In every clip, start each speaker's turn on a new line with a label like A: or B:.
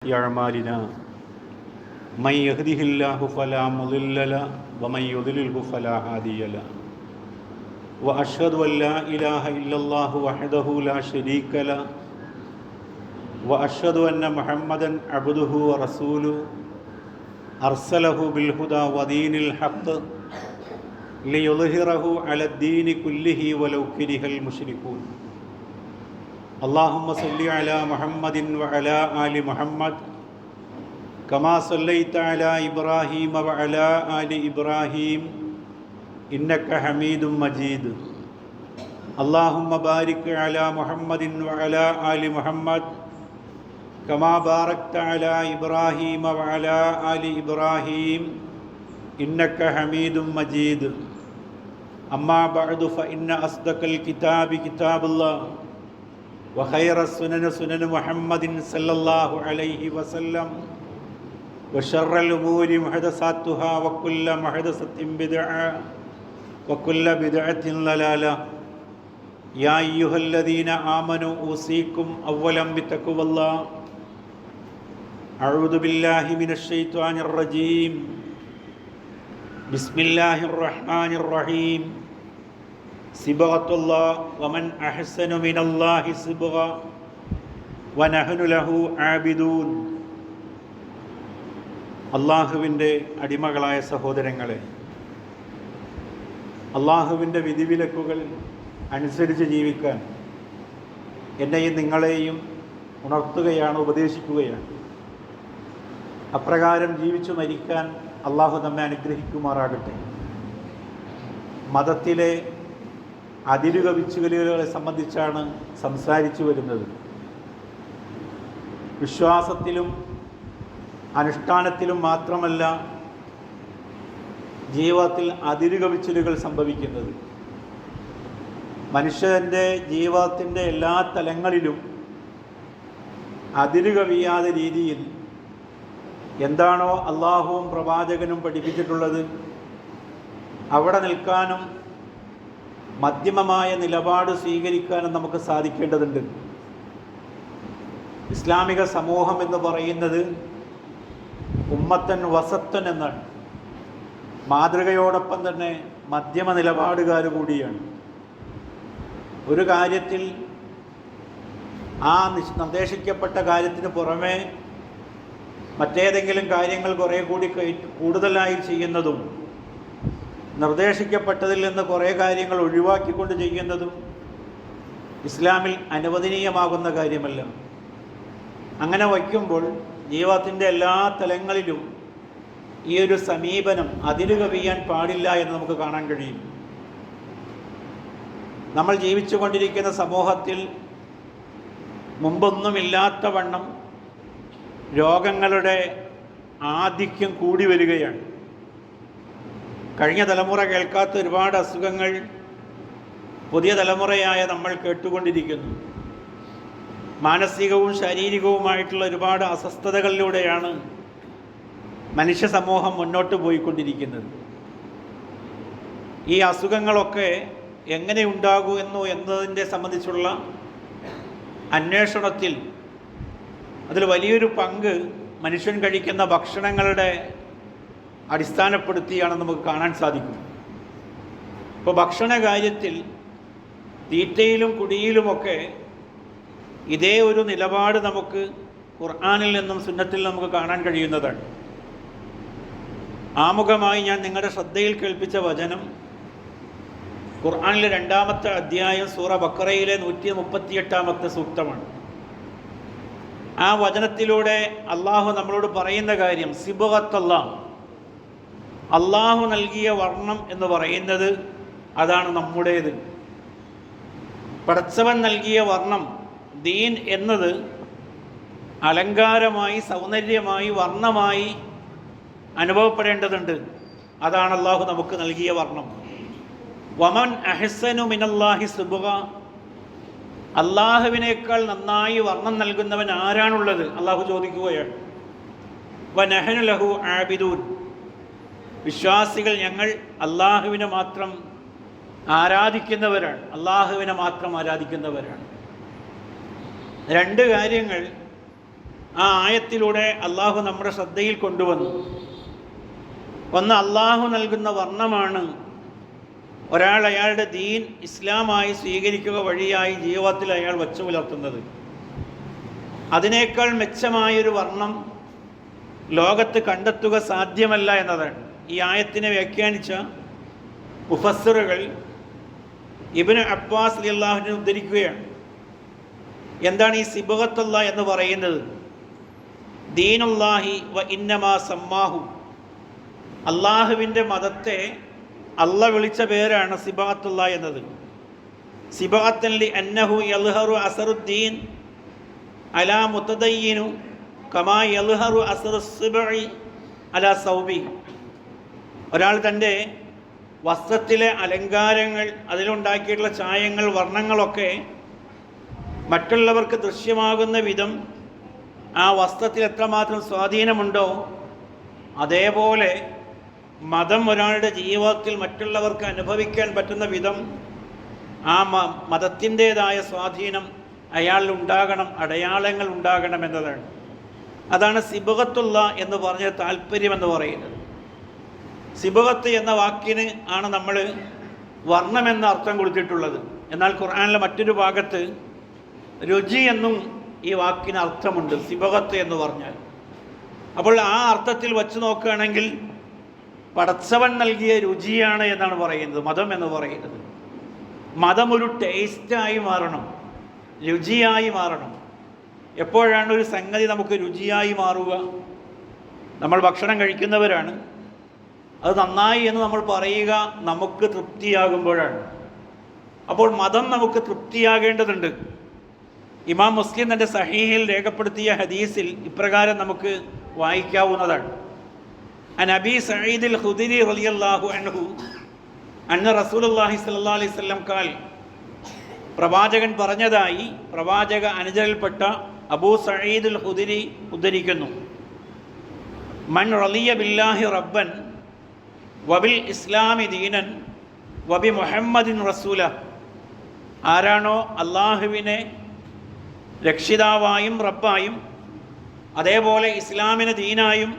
A: أعمالنا من يهده الله فلا مضل له ومن يضلله فلا هادي له وأشهد أن لا إله إلا الله وحده لا شريك له وأشهد أن محمدا عبده ورسوله أرسله بالهدى ودين الحق ليظهره على الدين كله ولو كره المشركون اللهم صل على محمد وعلى آل محمد كما صليت على إبراهيم وعلى آل إبراهيم إنك حميد مجيد اللهم بارك على محمد وعلى آل محمد كما باركت على إبراهيم وعلى آل إبراهيم إنك حميد مجيد أما بعد فإن أصدق الكتاب كتاب الله وخير السنن سنن محمد صلى الله عليه وسلم وشر الأمور محدثاتها وكل محدثة بدعة وكل بدعة ضلالة يا أيها الذين آمنوا أوصيكم أولا بتقوى الله أعوذ بالله من الشيطان الرجيم بسم الله الرحمن الرحيم صبغة الله ومن أحسن من الله صبغة ونحن له عابدون. അള്ളാഹുവിൻ്റെ അടിമകളായ സഹോദരങ്ങളെ, അള്ളാഹുവിൻ്റെ വിധിവിലക്കുകൾ അനുസരിച്ച് ജീവിക്കാൻ എന്നെയും നിങ്ങളെയും ഉണർത്തുകയാണ്, ഉപദേശിക്കുകയാണ്. അപ്രകാരം ജീവിച്ചു മരിക്കാൻ അള്ളാഹു നമ്മെ അനുഗ്രഹിക്കുമാറാകട്ടെ. മതത്തിലെ അതിരുകവിച്ചുകലുകളെ സംബന്ധിച്ചാണ് സംസാരിച്ചു വരുന്നത്. വിശ്വാസത്തിലും അനുഷ്ഠാനത്തിലും മാത്രമല്ല ജീവിതത്തിൽ അതിരുകവിച്ചലുകൾ സംഭവിക്കുന്നത്. മനുഷ്യൻ്റെ ജീവിതത്തിൻ്റെ എല്ലാ തലങ്ങളിലും അതിരുകവിയാതെ രീതിയിൽ എന്താണോ അള്ളാഹുവും പ്രവാചകനും പഠിപ്പിച്ചിട്ടുള്ളത് അവിടെ നിൽക്കാനും മധ്യമമായ നിലപാട് സ്വീകരിക്കാനും നമുക്ക് സാധിക്കേണ്ടതുണ്ട്. ഇസ്ലാമിക സമൂഹം എന്ന് പറയുന്നത് ഉമ്മത്തൻ വസത്തൻ എന്നാണ്. മാതൃകയോടൊപ്പം തന്നെ മധ്യമ നിലപാടുകാർ കൂടിയാണ്. ഒരു കാര്യത്തിൽ ആ നിർദ്ദേശിക്കപ്പെട്ട കാര്യത്തിന് പുറമെ മറ്റേതെങ്കിലും കാര്യങ്ങൾ കുറേ കൂടി കൂടുതലായി ചെയ്യുന്നതും നിർദ്ദേശിക്കപ്പെട്ടതിൽ നിന്ന് കുറേ കാര്യങ്ങൾ ഒഴിവാക്കിക്കൊണ്ട് ചെയ്യുന്നതും ഇസ്ലാമിൽ അനുവദനീയമാകുന്ന കാര്യമല്ല. അങ്ങനെ വയ്ക്കുമ്പോൾ ജീവിതത്തിൻ്റെ എല്ലാ തലങ്ങളിലും ഈ ഒരു സമീപനം അതിരുകവിയാൻ പാടില്ല എന്ന് നമുക്ക് കാണാൻ കഴിയും. നമ്മൾ ജീവിച്ചു കൊണ്ടിരിക്കുന്ന സമൂഹത്തിൽ മുമ്പൊന്നുമില്ലാത്ത വണ്ണം രോഗങ്ങളുടെ ആധിക്യം കൂടി വരികയാണ്. കഴിഞ്ഞ തലമുറ കേൾക്കാത്ത ഒരുപാട് അസുഖങ്ങൾ പുതിയ തലമുറയായ നമ്മൾ കേട്ടുകൊണ്ടിരിക്കുന്നു. മാനസികവും ശാരീരികവുമായിട്ടുള്ള ഒരുപാട് അസ്വസ്ഥതകളിലൂടെയാണ് മനുഷ്യ സമൂഹം മുന്നോട്ട് പോയിക്കൊണ്ടിരിക്കുന്നത്. ഈ അസുഖങ്ങളൊക്കെ എങ്ങനെ ഉണ്ടാകുന്നു എന്നതിനെ സംബന്ധിച്ചുള്ള അന്വേഷണത്തിൽ അതിൽ വലിയൊരു പങ്ക് മനുഷ്യൻ കഴിക്കുന്ന ഭക്ഷണങ്ങളുടെ അടിസ്ഥാനപ്പെടുത്തിയാണ് നമുക്ക് കാണാൻ സാധിക്കും. ഇപ്പോൾ ഭക്ഷണ കാര്യത്തിൽ തീറ്റയിലും കുടിയിലുമൊക്കെ ഇതേ ഒരു നിലപാട് നമുക്ക് ഖുർആനിൽ നിന്നും സുന്നത്തിൽ നമുക്ക് കാണാൻ കഴിയുന്നതാണ്. ആമുഖമായി ഞാൻ നിങ്ങളുടെ ശ്രദ്ധയിൽ കേൾപ്പിച്ച വചനം ഖുർആനിലെ 2-ാമത്തെ അധ്യായം സൂറ ബഖറയിലെ 138-ാമത്തെ സൂക്തമാണ്. ആ വചനത്തിലൂടെ അള്ളാഹു നമ്മളോട് പറയുന്ന കാര്യം സിബഗത്തല്ലാഹ്, അള്ളാഹു നൽകിയ വർണ്ണം എന്ന് പറയുന്നത് അതാണ് നമ്മുടേത്. പടച്ചവൻ നൽകിയ വർണ്ണം ദീൻ എന്നത് അലങ്കാരമായി, സൗന്ദര്യമായി, വർണ്ണമായി അനുഭവപ്പെടേണ്ടതുണ്ട്. അതാണ് അള്ളാഹു നമുക്ക് നൽകിയ വർണ്ണം. വമൻ അഹ്സനു മിനല്ലാഹി സുബ്ഗ, അള്ളാഹുവിനേക്കാൾ നന്നായി വർണ്ണം നൽകുന്നവൻ ആരാണുള്ളത്? അള്ളാഹു ചോദിക്കുകയാണ്. വനഹ്നു ലഹു ആബിദൂൻ, വിശ്വാസികൾ ഞങ്ങൾ അള്ളാഹുവിനെ മാത്രം ആരാധിക്കുന്നവരാണ്, അള്ളാഹുവിനെ മാത്രം ആരാധിക്കുന്നവരാണ്. രണ്ട് കാര്യങ്ങൾ ആ ആയത്തിലൂടെ അള്ളാഹു നമ്മുടെ ശ്രദ്ധയിൽ കൊണ്ടുവന്നു. ഒന്ന്, അള്ളാഹു നൽകുന്ന വർണ്ണമാണ് ഒരാൾ അയാളുടെ ദീൻ ഇസ്ലാമായി സ്വീകരിക്കുക വഴിയായി ജീവിതത്തിൽ അയാൾ വച്ചു പുലർത്തുന്നത്. അതിനേക്കാൾ മെച്ചമായൊരു വർണ്ണം ലോകത്ത് കണ്ടെത്തുക സാധ്യമല്ല എന്നതാണ്. ഈ ആയത്തിനെ വ്യാഖ്യാനിച്ച മുഫസ്സിറുകൾ ഇബ്നു അബ്ബാസ് റളിയല്ലാഹുവിനെ ഉദ്ധരിക്കുകയാണ്. എന്താണ് ഈ സിബഗത്തുള്ള എന്ന് പറയുന്നത്? ദീനുല്ലാഹി വ ഇന്നമാ സമ്മാഹു, അള്ളാഹുവിൻ്റെ മതത്തെ അള്ള വിളിച്ച പേരാണ് സിബഗത്തുള്ള എന്നത്. സിബഗത്തൻ ലി അന്നഹു യൽഹറു അസറുദ്ദീൻ അലാ മുതദയ്യിനു കമാ യൽഹറു അസറുസ്സിബഇ അലാ സൗബി. ഒരാൾ തൻ്റെ വസ്ത്രത്തിലെ അലങ്കാരങ്ങൾ, അതിലുണ്ടാക്കിയിട്ടുള്ള ചായങ്ങൾ, വർണ്ണങ്ങളൊക്കെ മറ്റുള്ളവർക്ക് ദൃശ്യമാകുന്ന വിധം ആ വസ്ത്രത്തിൽ എത്രമാത്രം സ്വാധീനമുണ്ടോ, അതേപോലെ മതം ഒരാളുടെ ജീവിതത്തിൽ മറ്റുള്ളവർക്ക് അനുഭവിക്കാൻ പറ്റുന്ന വിധം ആ മതത്തിൻ്റേതായ സ്വാധീനം അയാളിൽ ഉണ്ടാകണം, അടയാളങ്ങൾ ഉണ്ടാകണം എന്നതാണ്. അതാണ് സിബഗത്തുള്ള എന്ന് പറഞ്ഞ താല്പര്യമെന്ന് പറയുന്നത്. സിബഗത്ത് എന്ന വാക്കിന് ആണ് നമ്മൾ വർണ്ണമെന്ന അർത്ഥം കൊടുത്തിട്ടുള്ളത്. എന്നാൽ ഖുർആനിലെ മറ്റൊരു ഭാഗത്ത് രുചി എന്നും ഈ വാക്കിന് അർത്ഥമുണ്ട്, സിബഗത്ത് എന്ന് പറഞ്ഞാൽ. അപ്പോൾ ആ അർത്ഥത്തിൽ വച്ച് നോക്കുകയാണെങ്കിൽ പടച്ചവൻ നൽകിയ രുചിയാണ് എന്നാണ് പറയുന്നത് മതം എന്ന് പറയുന്നത്. മതം ഒരു ടേസ്റ്റായി മാറണം, രുചിയായി മാറണം. എപ്പോഴാണ് ഒരു സംഗതി നമുക്ക് രുചിയായി മാറുക? നമ്മൾ ഭക്ഷണം കഴിക്കുന്നവരാണ്, അത് നന്നായി എന്ന് നമ്മൾ പറയുക നമുക്ക് തൃപ്തിയാകുമ്പോഴാണ്. അപ്പോൾ മതം നമുക്ക് തൃപ്തിയാകേണ്ടതുണ്ട്. ഇമാം മുസ്ലിം തൻ്റെ സഹീഹിൽ രേഖപ്പെടുത്തിയ ഹദീസിൽ ഇപ്രകാരം നമുക്ക് വായിക്കാവുന്നതാണ്. അൻ അബീ സഈദ് അൽ ഖുദരി റളിയല്ലാഹു അൻഹു അന്ന റസൂലുള്ളാഹി സ്വല്ലല്ലാഹു അലൈഹി വസല്ലം ഖാൽ, പ്രവാചകൻ പറഞ്ഞതായി പ്രവാചക അനുചരയിൽപ്പെട്ട അബൂ സഈദ് അൽ ഖുദരി ഉദ്ധരിക്കുന്നു. മൻ റളിയ ബില്ലാഹി റബ്ബൻ വബിൽ ഇസ്ലാമി ദീനൻ വബി മുഹമ്മദിൻ റസൂല, ആരാണോ അള്ളാഹുവിനെ രക്ഷിതാവായും റബ്ബായും അതേപോലെ ഇസ്ലാമിന് ദീനായും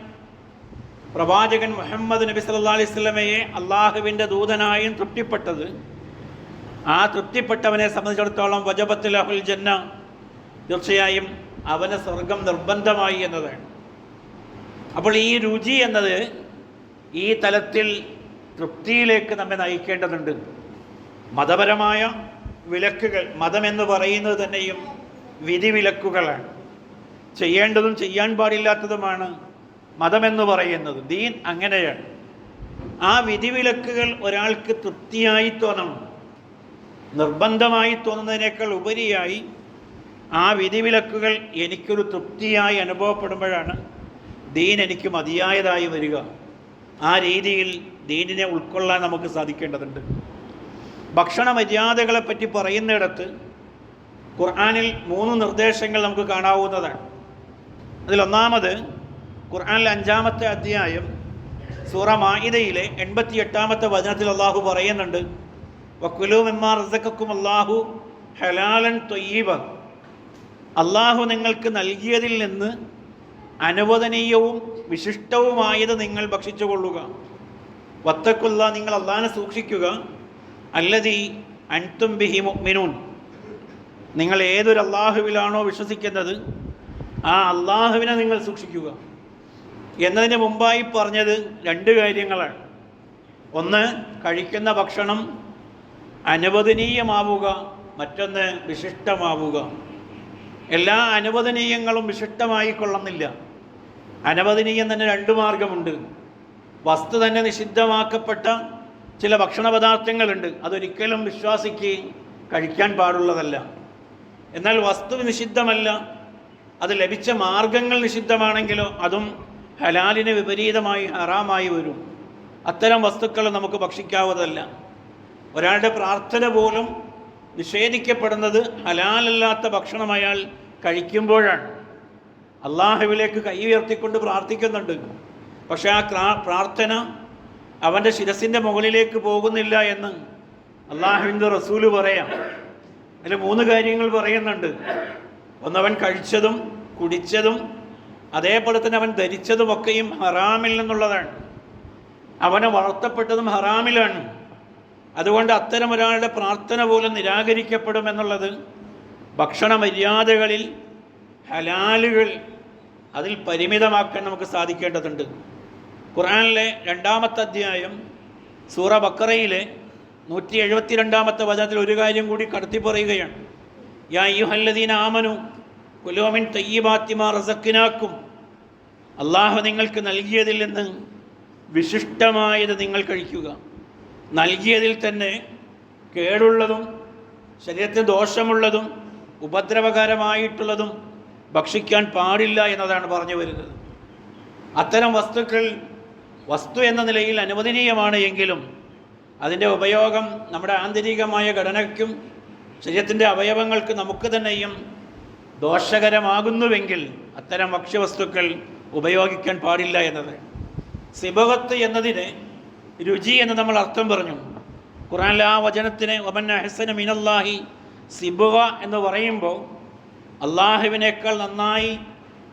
A: പ്രവാചകൻ മുഹമ്മദ് നബി സല്ലല്ലാഹു അലൈഹി വസല്ലമയെ അള്ളാഹുവിൻ്റെ ദൂതനായും തൃപ്തിപ്പെട്ടത്, ആ തൃപ്തിപ്പെട്ടവനെ സംബന്ധിച്ചിടത്തോളം വജബത്ത് ലഹുൽ ജന്ന, തീർച്ചയായും അവന് സ്വർഗം നിർബന്ധമായി എന്നതാണ്. അപ്പോൾ ഈ രുചി എന്നത് ഈ തലത്തിൽ തൃപ്തിയിലേക്ക് നമ്മെ നയിക്കേണ്ടതുണ്ട്. മതപരമായ വിലക്കുകൾ, മതമെന്ന് പറയുന്നത് തന്നെയും വിധിവിലക്കുകളാണ്. ചെയ്യേണ്ടതും ചെയ്യാൻ പാടില്ലാത്തതുമാണ് മതമെന്ന് പറയുന്നത്. ദീൻ അങ്ങനെയാണ്. ആ വിധിവിലക്കുകൾ ഒരാൾക്ക് തൃപ്തിയായി തോന്നണം. നിർബന്ധമായി തോന്നുന്നതിനേക്കാൾ ഉപരിയായി ആ വിധിവിലക്കുകൾ എനിക്കൊരു തൃപ്തിയായി അനുഭവപ്പെടുമ്പോഴാണ് ദീൻ എനിക്ക് മതിയായതായി വരിക. ആ രീതിയിൽ ദീനിനെ ഉൾക്കൊള്ളാൻ നമുക്ക് സാധിക്കേണ്ടതുണ്ട്. ഭക്ഷണ മര്യാദകളെപ്പറ്റി പറയുന്നിടത്ത് ഖുർആനിൽ 3 നിർദ്ദേശങ്ങൾ നമുക്ക് കാണാവുന്നതാണ്. അതിലൊന്നാമത് ഖുർആനിലെ 5-ാമത്തെ അധ്യായം സൂറ മാഇദയിലെ 88-ാമത്തെ വചനത്തിൽ അള്ളാഹു പറയുന്നുണ്ട്, വക്കുലൂ മിമ്മാ റസഖക്കും അല്ലാഹു ഹലാലൻ ത്വയ്യിബ, അള്ളാഹു നിങ്ങൾക്ക് നൽകിയതിൽ നിന്ന് അനുവദനീയവും വിശിഷ്ടവുമായത് നിങ്ങൾ ഭക്ഷിച്ചു കൊള്ളുക. വത്തക്കുള്ള, നിങ്ങൾ അള്ളാഹിനെ സൂക്ഷിക്കുക. അല്ലദീ അൻതും ബിഹി മുഅ്മിനൂൻ, നിങ്ങൾ ഏതൊരു അള്ളാഹുവിലാണോ വിശ്വസിക്കുന്നത് ആ അള്ളാഹുവിനെ നിങ്ങൾ സൂക്ഷിക്കുക. എന്നതിന് മുമ്പായി പറഞ്ഞത് 2 കാര്യങ്ങളാണ്. ഒന്ന്, കഴിക്കുന്ന ഭക്ഷണം അനുവദനീയമാവുക, മറ്റൊന്ന് വിശിഷ്ടമാവുക. എല്ലാ അനുവദനീയങ്ങളും വിശിഷ്ടമായി കൊള്ളുന്നില്ല. അനുവദനീയം തന്നെ 2 മാർഗമുണ്ട്. വസ്തു തന്നെ നിഷിദ്ധമാക്കപ്പെട്ട ചില ഭക്ഷണ പദാർത്ഥങ്ങളുണ്ട്, അതൊരിക്കലും വിശ്വാസിക്ക് കഴിക്കാൻ പാടുള്ളതല്ല. എന്നാൽ വസ്തു നിഷിദ്ധമല്ല, അത് ലഭിച്ച മാർഗങ്ങൾ നിഷിദ്ധമാണെങ്കിലോ അതും ഹലാലിന് വിപരീതമായി ഹറാമായി വരും. അത്തരം വസ്തുക്കൾ നമുക്ക് ഭക്ഷിക്കാവുന്നതല്ല. ഒരാളുടെ പ്രാർത്ഥന പോലും നിഷേധിക്കപ്പെടുന്നത് ഹലാലല്ലാത്ത ഭക്ഷണം അയാൾ കഴിക്കുമ്പോഴാണ്. അള്ളാഹുവിലേക്ക് കൈ ഉയർത്തിക്കൊണ്ട് പ്രാർത്ഥിക്കുന്നുണ്ട്, പക്ഷേ ആ പ്രാർത്ഥന അവൻ്റെ ശിരസിൻ്റെ മുകളിലേക്ക് പോകുന്നില്ല എന്ന് അള്ളാഹുവിൻ്റെ റസൂല് പറയാം. അതിൽ 3 കാര്യങ്ങൾ പറയുന്നുണ്ട്. ഒന്നവൻ കഴിച്ചതും കുടിച്ചതും അതേപോലെ തന്നെ അവൻ ധരിച്ചതുമൊക്കെയും ഹറാമിൽ നിന്നുള്ളതാണ്. അവനെ വളർത്തപ്പെട്ടതും ഹറാമിലാണ്. അതുകൊണ്ട് അത്തരം ഒരാളുടെ പ്രാർത്ഥന പോലും നിരാകരിക്കപ്പെടുമെന്നുള്ളത് ഭക്ഷണ മര്യാദകളിൽ ഹലാലുകൾ അതിൽ പരിമിതമാക്കാൻ നമുക്ക് സാധിക്കേണ്ടതുണ്ട്. ഖുർആനിലെ 2-ാമത്തെ അധ്യായം സൂറ ബക്കറയിലെ 172-ാമത്തെ വചനത്തിൽ ഒരു കാര്യം കൂടി കടത്തി പറയുകയാണ്. യാ അയ്യുഹല്ലദീന ആമനു കുലൂ മിൻ തയ്യിബാത്തി മാ റസഖ്നാക്കും, അള്ളാഹു നിങ്ങൾക്ക് നൽകിയതിൽ നിന്ന് വിശിഷ്ടമായത് നിങ്ങൾ കഴിക്കുക. നൽകിയതിൽ തന്നെ കേടുള്ളതും ശരീരത്തിന് ദോഷമുള്ളതും ഉപദ്രവകരമായിട്ടുള്ളതും ഭക്ഷിക്കാൻ പാടില്ല എന്നതാണ് പറഞ്ഞു വരുന്നത്. അത്തരം വസ്തുക്കൾ വസ്തു എന്ന നിലയിൽ അനുവദനീയമാണ് എങ്കിലും അതിൻ്റെ ഉപയോഗം നമ്മുടെ ആന്തരികമായ ഘടനയ്ക്കും ശരീരത്തിൻ്റെ അവയവങ്ങൾക്ക് നമുക്ക് തന്നെയും ദോഷകരമാകുന്നുവെങ്കിൽ അത്തരം ഭക്ഷ്യവസ്തുക്കൾ ഉപയോഗിക്കാൻ പാടില്ല എന്നത്. സിബഗത്ത് എന്നതിന് രുചി എന്ന് നമ്മൾ അർത്ഥം പറഞ്ഞു. ഖുർആനിലെ ആ വചനത്തിന് വമൻ അഹ്സന മിനല്ലാഹി സിബഗ എന്ന് പറയുമ്പോൾ അള്ളാഹുവിനേക്കാൾ നന്നായി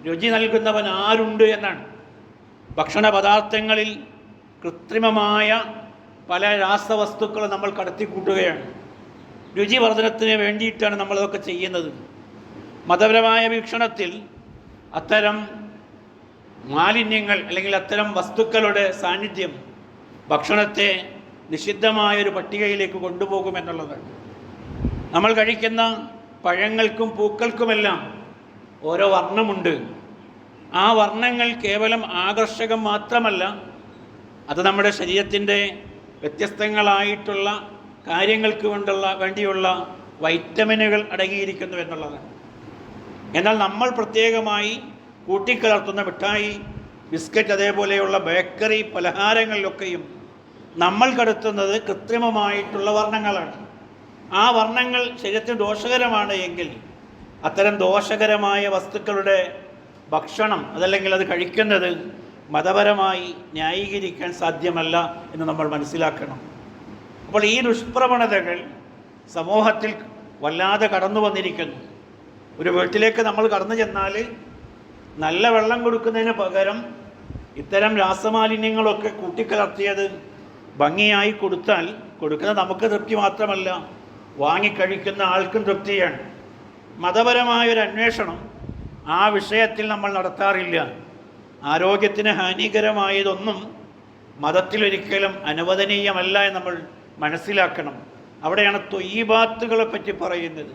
A: രുചി നൽകുന്നവൻ ആരുണ്ട് എന്നാണ്. ഭക്ഷണ പദാർത്ഥങ്ങളിൽ കൃത്രിമമായ പല രാസവസ്തുക്കൾ നമ്മൾ കടത്തിക്കൂട്ടുകയാണ്. രുചി വർധനത്തിന് വേണ്ടിയിട്ടാണ് നമ്മളതൊക്കെ ചെയ്യുന്നത്. മതപരമായ വീക്ഷണത്തിൽ അത്തരം മാലിന്യങ്ങൾ അല്ലെങ്കിൽ അത്തരം വസ്തുക്കളുടെ സാന്നിധ്യം ഭക്ഷണത്തെ നിഷിദ്ധമായൊരു പട്ടികയിലേക്ക് കൊണ്ടുപോകുമെന്നുള്ളതാണ്. നമ്മൾ കഴിക്കുന്ന പഴങ്ങൾക്കും പൂക്കൾക്കുമെല്ലാം ഓരോ വർണ്ണമുണ്ട്. ആ വർണ്ണങ്ങൾ കേവലം ആകർഷകം മാത്രമല്ല, അത് നമ്മുടെ ശരീരത്തിൻ്റെ വ്യത്യസ്തങ്ങളായിട്ടുള്ള കാര്യങ്ങൾക്ക് വേണ്ടിയുള്ള വൈറ്റമിനുകൾ അടങ്ങിയിരിക്കുന്നു എന്നുള്ളതാണ്. എന്നാൽ നമ്മൾ പ്രത്യേകമായി കൂട്ടിക്കലർത്തുന്ന മിഠായി, ബിസ്ക്കറ്റ്, അതേപോലെയുള്ള ബേക്കറി പലഹാരങ്ങളിലൊക്കെയും നമ്മൾ കടത്തുന്നത് കൃത്രിമമായിട്ടുള്ള വർണ്ണങ്ങളാണ്. ആ വർണ്ണങ്ങൾ ശരീരത്തിന് ദോഷകരമാണ് എങ്കിൽ അത്തരം ദോഷകരമായ വസ്തുക്കളുടെ ഭക്ഷണം അതല്ലെങ്കിൽ അത് കഴിക്കുന്നത് മതപരമായി ന്യായീകരിക്കാൻ സാധ്യമല്ല എന്ന് നമ്മൾ മനസ്സിലാക്കണം. അപ്പോൾ ഈ ദുഷ്പ്രവണതകൾ സമൂഹത്തിൽ വല്ലാതെ കടന്നു വന്നിരിക്കുന്നു. ഒരു വീട്ടിലേക്ക് നമ്മൾ കടന്നു ചെന്നാൽ നല്ല വെള്ളം കൊടുക്കുന്നതിന് പകരം ഇത്തരം രാസമാലിന്യങ്ങളൊക്കെ കൂട്ടിക്കലർത്തിയത് ഭംഗിയായി കൊടുക്കുന്നത് നമുക്ക് തൃപ്തി മാത്രമല്ല, വാങ്ങിക്കഴിക്കുന്ന ആൾക്കും തൃപ്തിയാണ്. മതപരമായൊരു അന്വേഷണം ആ വിഷയത്തിൽ നമ്മൾ നടത്താറില്ല. ആരോഗ്യത്തിന് ഹാനികരമായതൊന്നും മതത്തിലൊരിക്കലും അനുവദനീയമല്ല എന്ന് നമ്മൾ മനസ്സിലാക്കണം. അവിടെയാണ് ത്വയ്യിബാത്തുകളെ പറ്റി പറയുന്നത്.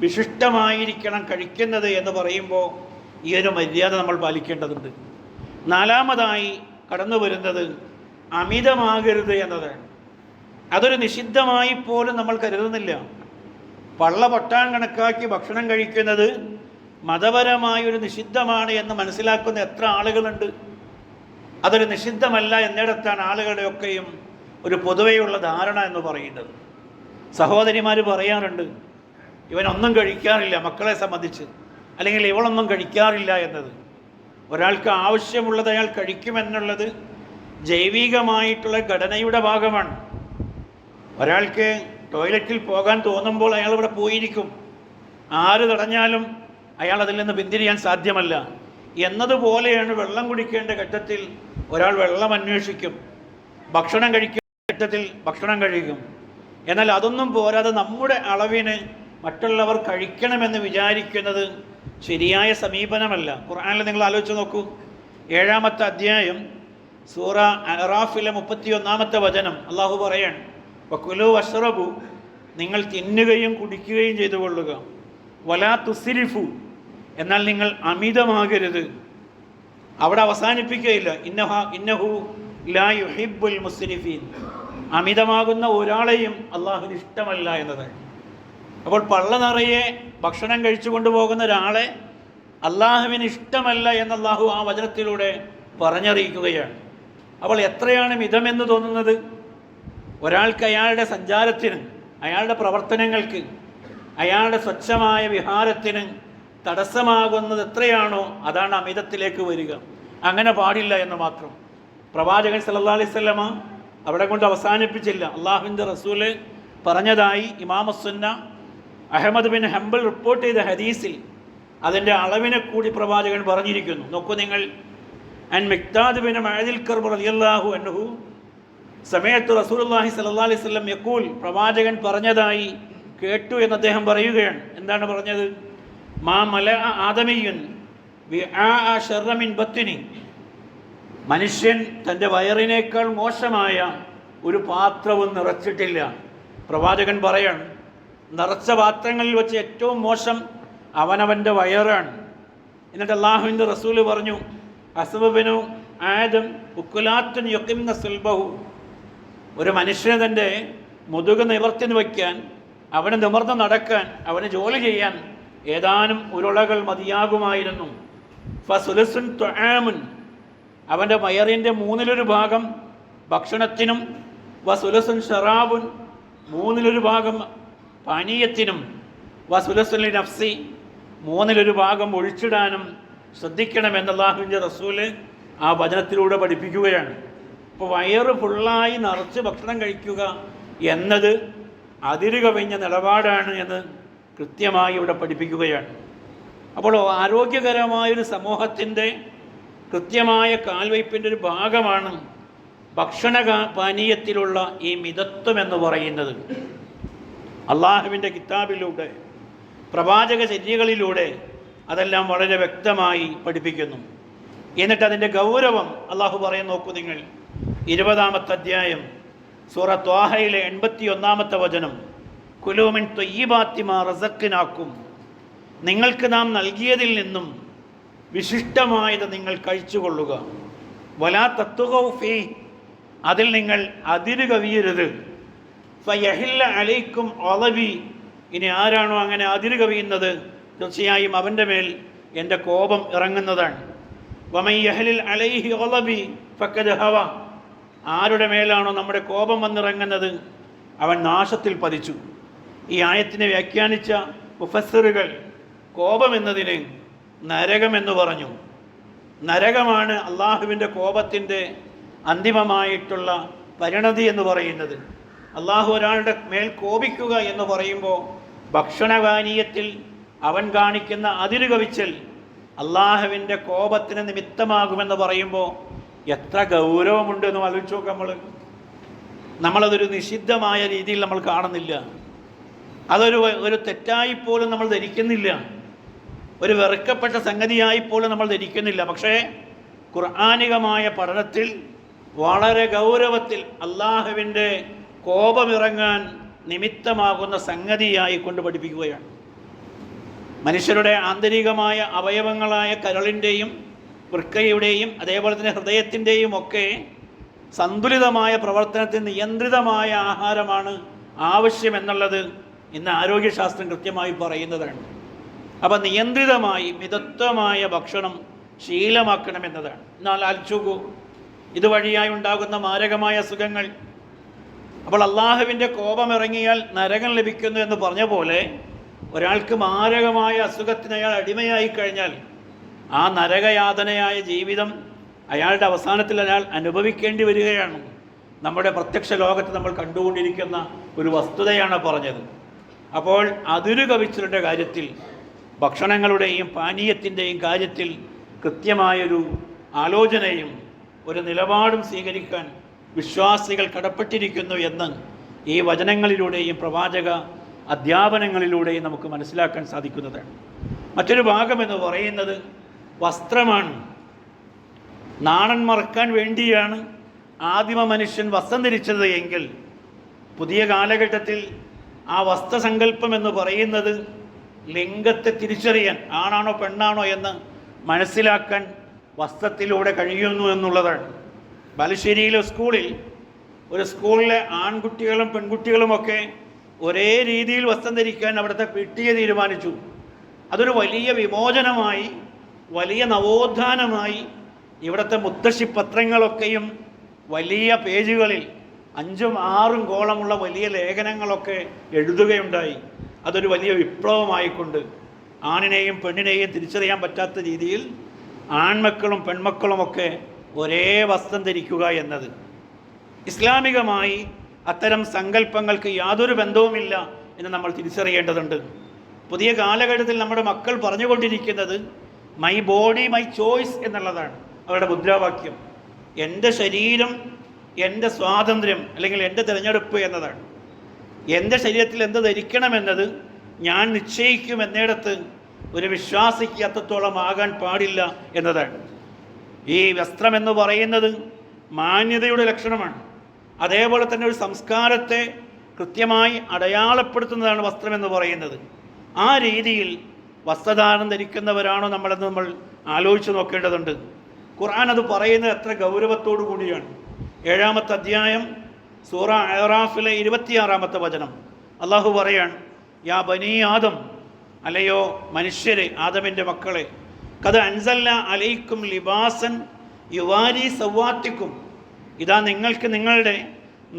A: വിശിഷ്ടമായിരിക്കണം കഴിക്കുന്നത് എന്ന് പറയുമ്പോൾ ഈ ഒരു മര്യാദ നമ്മൾ പാലിക്കേണ്ടതുണ്ട്. 4-മതായി കടന്നു വരുന്നത് അമിതമാകരുത് എന്നതാണ്. അതൊരു നിഷിദ്ധമായി പോലും നമ്മൾ കരുതുന്നില്ല. പള്ള പൊട്ടാൻ കണക്കാക്കി ഭക്ഷണം കഴിക്കുന്നത് മതപരമായൊരു നിഷിദ്ധമാണ് എന്ന് മനസ്സിലാക്കുന്ന എത്ര ആളുകളുണ്ട്. അതൊരു നിഷിദ്ധമല്ല എന്നിടത്താണ് ആളുകളുടെയൊക്കെയും ഒരു പൊതുവെയുള്ള ധാരണ എന്ന് പറയുന്നത്. സഹോദരിമാർ പറയാറുണ്ട്, ഇവനൊന്നും കഴിക്കാറില്ല മക്കളെ സംബന്ധിച്ച്, അല്ലെങ്കിൽ ഇവളൊന്നും കഴിക്കാറില്ല എന്നത്. ഒരാൾക്ക് ആവശ്യമുള്ളത് അയാൾ കഴിക്കുമെന്നുള്ളത് ജൈവികമായിട്ടുള്ള ഘടനയുടെ ഭാഗമാണ്. ഒരാൾക്ക് ടോയ്ലറ്റിൽ പോകാൻ തോന്നുമ്പോൾ അയാൾ ഇവിടെ പോയിരിക്കും. ആര് തടഞ്ഞാലും അയാൾ അതിൽ നിന്ന് പിന്തിരിയാൻ സാധ്യമല്ല. എന്നതുപോലെയാണ് വെള്ളം കുടിക്കേണ്ട ഘട്ടത്തിൽ ഒരാൾ വെള്ളം അന്വേഷിക്കും, ഭക്ഷണം കഴിക്കേണ്ട ഘട്ടത്തിൽ ഭക്ഷണം കഴിക്കും. എന്നാൽ അതൊന്നും പോരാതെ നമ്മുടെ അളവിന് മറ്റുള്ളവർ കഴിക്കണമെന്ന് വിചാരിക്കുന്നത് ശരിയായ സമീപനമല്ല. ഖുർആനിൽ നിങ്ങൾ ആലോചിച്ച് നോക്കൂ. 7-ാമത്തെ അധ്യായം സൂറ അറാഫിലെ 31-ാമത്തെ വചനം അള്ളാഹു പറയാണ്, വകുലു വഷ്റബു, നിങ്ങൾ തിന്നുകയും കുടിക്കുകയും ചെയ്തു കൊള്ളുക, വലാ തുസ്രിഫു, എന്നാൽ നിങ്ങൾ അമിതമാകരുത്. അവിടെ അവസാനിപ്പിക്കുകയില്ല, ഇന്നഹു ലാ യുഹിബ്ബുൽ മുസ്രിഫീൻ, അമിതമാകുന്ന ഒരാളെയും അള്ളാഹുവിന് ഇഷ്ടമല്ല എന്നതാണ്. അപ്പോൾ പള്ള നിറയെ ഭക്ഷണം കഴിച്ചു കൊണ്ടുപോകുന്ന ഒരാളെ അള്ളാഹുവിന് ഇഷ്ടമല്ല എന്ന് അള്ളാഹു ആ വചനത്തിലൂടെ പറഞ്ഞറിയിക്കുകയാണ്. അപ്പോൾ എത്രയാണ് മിതമെന്ന് തോന്നുന്നത്? ഒരാൾക്ക് അയാളുടെ സഞ്ചാരത്തിന്, അയാളുടെ പ്രവർത്തനങ്ങൾക്ക്, അയാളുടെ സ്വച്ഛമായ വിഹാരത്തിന് തടസ്സമാകുന്നത് എത്രയാണോ അതാണ് അമിതത്തിലേക്ക് വരിക. അങ്ങനെ പാടില്ല എന്ന് മാത്രം. പ്രവാചകൻ സല്ലല്ലാഹു അലൈഹി വസല്ലമ അവിടെ കൊണ്ട് അവസാനിപ്പിച്ചില്ല. അള്ളാഹുവിൻ്റെ റസൂല് പറഞ്ഞതായി ഇമാമുസ്സുന്ന അഹ്മദ് ബിൻ ഹംബൽ റിപ്പോർട്ട് ചെയ്ത ഹദീസിൽ അതിൻ്റെ അളവിനെ കൂടി പ്രവാചകൻ പറഞ്ഞിരിക്കുന്നു. നോക്കൂ നിങ്ങൾ, അൻ മിഖ്താദ് ബിൻ മഅദിൽ കർബ് റളിയല്ലാഹു അൻഹു സമയത്ത് റസൂലുള്ളാഹി സ്വല്ലല്ലാഹി അലൈഹി വസല്ലം യഖൂൽ, പ്രവാചകൻ പറഞ്ഞതായി കേട്ടു എന്ന് അദ്ദേഹം പറയുകയാണ്. എന്താണ് പറഞ്ഞത്? മാ മലഅ ആദമിയ്യുൻ വിആഅ ശർറ മിൻ ബത്നി, മനുഷ്യൻ തൻ്റെ വയറിനേക്കാൾ മോശമായ ഒരു പാത്രവും നിറച്ചിട്ടില്ല. പ്രവാചകൻ പറയാണ്, നിറച്ച പാത്രങ്ങളിൽ വെച്ച് ഏറ്റവും മോശം അവനവൻ്റെ വയറാണ്. എന്നിട്ട് അല്ലാഹുവിൻ്റെ റസൂല് പറഞ്ഞു, അസ്ബബിനു ആദം ഉക്കുലാത്തുൻ യുഖിംന സുൽബഹു, ഒരു മനുഷ്യനെ തൻ്റെ മുതുക് നിവർത്തി വയ്ക്കാൻ, അവന് നിവർന്ന് നടക്കാൻ, അവന് ജോലി ചെയ്യാൻ ഏതാനും ഉരുളകൾ മതിയാകുമായിരുന്നു. ഫസുലുസുൻ തുആമുൻ, അവൻ്റെ വയറിൻ്റെ 1/3 ഭാഗം ഭക്ഷണത്തിനും, വസുലുസുൻ ഷറാബുൻ, 1/3 ഭാഗം പാനീയത്തിനും, വസുലുസുൻ നഫ്സി, 1/3 ഭാഗം ഒഴിച്ചിടാനും ശ്രദ്ധിക്കണമെന്ന് അല്ലാഹുവിൻ്റെ റസൂല് ആ വചനത്തിലൂടെ പഠിപ്പിക്കുകയാണ്. അപ്പോൾ വയറ് ഫുള്ളായി നിറച്ച് ഭക്ഷണം കഴിക്കുക എന്നത് അതിര് കവിഞ്ഞ നിലപാടാണ് എന്ന് കൃത്യമായി ഇവിടെ പഠിപ്പിക്കുകയാണ്. അപ്പോൾ ആരോഗ്യകരമായൊരു സമൂഹത്തിൻ്റെ കൃത്യമായ കാൽവയ്പിൻ്റെ ഒരു ഭാഗമാണ് ഭക്ഷണ പാനീയത്തിലുള്ള ഈ മിതത്വം എന്ന് പറയുന്നത്. അള്ളാഹുവിൻ്റെ കിതാബിലൂടെ, പ്രവാചക ചര്യകളിലൂടെ അതെല്ലാം വളരെ വ്യക്തമായി പഠിപ്പിക്കുന്നു. എന്നിട്ട് അതിൻ്റെ ഗൗരവം അള്ളാഹു പറയുന്ന നോക്കൂ നിങ്ങൾ, 20-ാമത്തെ അധ്യായം സൂറ ത്വാഹയിലെ 81-ാമത്തെ വചനം, കുലൂ മിൻ ത്വയ്യിബാത്തി മാ റസഖ്നാക്കും, നിങ്ങൾക്ക് നാം നൽകിയതിൽ നിന്നും വിശിഷ്ടമായത് നിങ്ങൾ കഴിച്ചുകൊള്ളുക. വലാ തത്വഗൗ ഫീ, അതിൽ നിങ്ങൾ അതിര് കവിയരുത്. ഫയഹില്ല അലൈക്കും ഒളവി, ഇനി ആരാണോ അങ്ങനെ അതിര് കവിയുന്നത് തീർച്ചയായും അവൻ്റെ മേൽ എൻ്റെ കോപം ഇറങ്ങുന്നതാണ്. വമൻ യഹ്ലിൽ അലൈഹി ഒളവി ഫഖദ് ഹവ, ആരുടെ മേലാണോ നമ്മുടെ കോപം വന്നിറങ്ങുന്നത് അവൻ നാശത്തിൽ പതിച്ചു. ഈ ആയത്തിനെ വ്യാഖ്യാനിച്ച മുഫസ്സിറുകൾ കോപം എന്നതിന് നരകമെന്ന് പറഞ്ഞു. നരകമാണ് അള്ളാഹുവിൻ്റെ കോപത്തിൻ്റെ അന്തിമമായിട്ടുള്ള പരിണതി എന്ന് പറയുന്നത്. അള്ളാഹു ഒരാളുടെ മേൽ കോപിക്കുക എന്ന് പറയുമ്പോൾ ഭക്ഷണപാനീയത്തിൽ അവൻ കാണിക്കുന്ന അതിര് കവിച്ചൽ അള്ളാഹുവിൻ്റെ കോപത്തിന് നിമിത്തമാകുമെന്ന് പറയുമ്പോൾ എത്ര ഗൗരവമുണ്ട് എന്ന് ആലോചിച്ച് നോക്കാം. നമ്മളതൊരു നിഷിദ്ധമായ രീതിയിൽ നമ്മൾ കാണുന്നില്ല, അതൊരു തെറ്റായിപ്പോലും നമ്മൾ ധരിക്കുന്നില്ല, ഒരു വെറുക്കപ്പെട്ട സംഗതിയായിപ്പോലും നമ്മൾ ധരിക്കുന്നില്ല. പക്ഷേ ഖുർആനികമായ പഠനത്തിൽ വളരെ ഗൗരവത്തിൽ അള്ളാഹുവിൻ്റെ കോപമിറങ്ങാൻ നിമിത്തമാകുന്ന സംഗതിയായി കൊണ്ട് പഠിപ്പിക്കുകയാണ്. മനുഷ്യരുടെ ആന്തരികമായ അവയവങ്ങളായ കരളിൻ്റെയും വൃക്കയുടെയും അതേപോലെ തന്നെ ഹൃദയത്തിൻ്റെയും ഒക്കെ സന്തുലിതമായ പ്രവർത്തനത്തിന് നിയന്ത്രിതമായ ആഹാരമാണ് ആവശ്യമെന്നുള്ളത് ഇന്ന് ആരോഗ്യശാസ്ത്രം കൃത്യമായി പറയുന്നതാണ്. അപ്പം നിയന്ത്രിതമായി മിതത്വമായ ഭക്ഷണം ശീലമാക്കണമെന്നതാണ്. എന്നാൽ ആലോചിക്കൂ, ഇതുവഴിയായി ഉണ്ടാകുന്ന മാരകമായ അസുഖങ്ങൾ. അപ്പോൾ അള്ളാഹുവിൻ്റെ കോപമിറങ്ങിയാൽ നരകം ലഭിക്കുന്നു എന്ന് പറഞ്ഞ പോലെ ഒരാൾക്ക് മാരകമായ അസുഖത്തിന് അയാൾ അടിമയായി കഴിഞ്ഞാൽ ആ നരകയാതനയായ ജീവിതം അയാളുടെ അവസാനത്തിൽ അയാൾ അനുഭവിക്കേണ്ടി വരികയാണ്. നമ്മുടെ പ്രത്യക്ഷ ലോകത്ത് നമ്മൾ കണ്ടുകൊണ്ടിരിക്കുന്ന ഒരു വസ്തുതയാണ് പറഞ്ഞത്. അപ്പോൾ അതിരു കവിച്ചവരുടെ കാര്യത്തിൽ, ഭക്ഷണങ്ങളുടെയും പാനീയത്തിൻ്റെയും കാര്യത്തിൽ കൃത്യമായൊരു ആലോചനയും ഒരു നിലപാടും സ്വീകരിക്കാൻ വിശ്വാസികൾ കടപ്പെട്ടിരിക്കുന്നു എന്ന് ഈ വചനങ്ങളിലൂടെയും പ്രവാചക അധ്യാപനങ്ങളിലൂടെയും നമുക്ക് മനസ്സിലാക്കാൻ സാധിക്കുന്നതാണ്. മറ്റൊരു ഭാഗമെന്ന് പറയുന്നത് വസ്ത്രമാണ്. നാണം മറക്കാൻ വേണ്ടിയാണ് ആദിമ മനുഷ്യൻ വസ്ത്രം ധരിച്ചത് എങ്കിൽ പുതിയ കാലഘട്ടത്തിൽ ആ വസ്ത്രസങ്കല്പം എന്ന് പറയുന്നത് ലിംഗത്തെ തിരിച്ചറിയാൻ, ആണാണോ പെണ്ണാണോ എന്ന് മനസ്സിലാക്കാൻ വസ്ത്രത്തിലൂടെ കഴിയുന്നു എന്നുള്ളതാണ്. ബാലുശ്ശേരിയിലെ ഒരു സ്കൂളിലെ ആൺകുട്ടികളും പെൺകുട്ടികളുമൊക്കെ ഒരേ രീതിയിൽ വസ്ത്രം ധരിക്കാൻ അവിടുത്തെ പിടിയെ തീരുമാനിച്ചു. അതൊരു വലിയ വിമോചനമായി, വലിയ നവോത്ഥാനമായി ഇവിടുത്തെ മുത്തശ്ശി പത്രങ്ങളൊക്കെയും വലിയ പേജുകളിൽ 5ഉം 6ഉം കോളമുള്ള വലിയ ലേഖനങ്ങളൊക്കെ എഴുതുകയുണ്ടായി. അതൊരു വലിയ വിപ്ലവമായിക്കൊണ്ട് ആണിനെയും പെണ്ണിനെയും തിരിച്ചറിയാൻ പറ്റാത്ത രീതിയിൽ ആൺമക്കളും പെൺമക്കളുമൊക്കെ ഒരേ വസ്ത്രം ധരിക്കുക എന്നത് ഇസ്ലാമികമായി അത്തരം സങ്കല്പങ്ങൾക്ക് യാതൊരു ബന്ധവുമില്ല എന്ന് നമ്മൾ തിരിച്ചറിയേണ്ടതുണ്ട്. പുതിയ കാലഘട്ടത്തിൽ നമ്മുടെ മക്കൾ പറഞ്ഞുകൊണ്ടിരിക്കുന്നത് മൈ ബോഡി മൈ ചോയ്സ് എന്നുള്ളതാണ് അവരുടെ മുദ്രാവാക്യം. എൻ്റെ ശരീരം എൻ്റെ സ്വാതന്ത്ര്യം, അല്ലെങ്കിൽ എൻ്റെ തിരഞ്ഞെടുപ്പ് എന്നതാണ്. എൻ്റെ ശരീരത്തിൽ എന്ത് ധരിക്കണമെന്നത് ഞാൻ നിശ്ചയിക്കും എന്നിടത്ത് ഒരു വിശ്വാസിക്ക് അത്രത്തോളം ആകാൻ പാടില്ല എന്നതാണ്. ഈ വസ്ത്രം എന്ന് പറയുന്നത് മാന്യതയുടെ ലക്ഷണമാണ്. അതേപോലെ തന്നെ ഒരു സംസ്കാരത്തെ കൃത്യമായി അടയാളപ്പെടുത്തുന്നതാണ് വസ്ത്രം എന്ന് പറയുന്നത്. ആ രീതിയിൽ വസ്ത്രധാരണം ധരിക്കുന്നവരാണോ നമ്മളെന്ന് നമ്മൾ ആലോചിച്ച് നോക്കേണ്ടതുണ്ട്. ഖുർആൻ അത് പറയുന്നത് എത്ര ഗൗരവത്തോടു കൂടിയാണ്. 7-ാമത്തെ അധ്യായം സൂറ അറാഫിലെ 26-ാമത്തെ വചനം അള്ളാഹു പറയാൻ, യാ ബനി ആദം, അല്ലയോ മനുഷ്യരെ, ആദമിൻ്റെ മക്കളെ, ഖദ് അൻസൽനാ അലൈക്കും ലിബാസൻ യുവാരി സൗവാത്തിക്കും, ഇതാ നിങ്ങൾക്ക് നിങ്ങളുടെ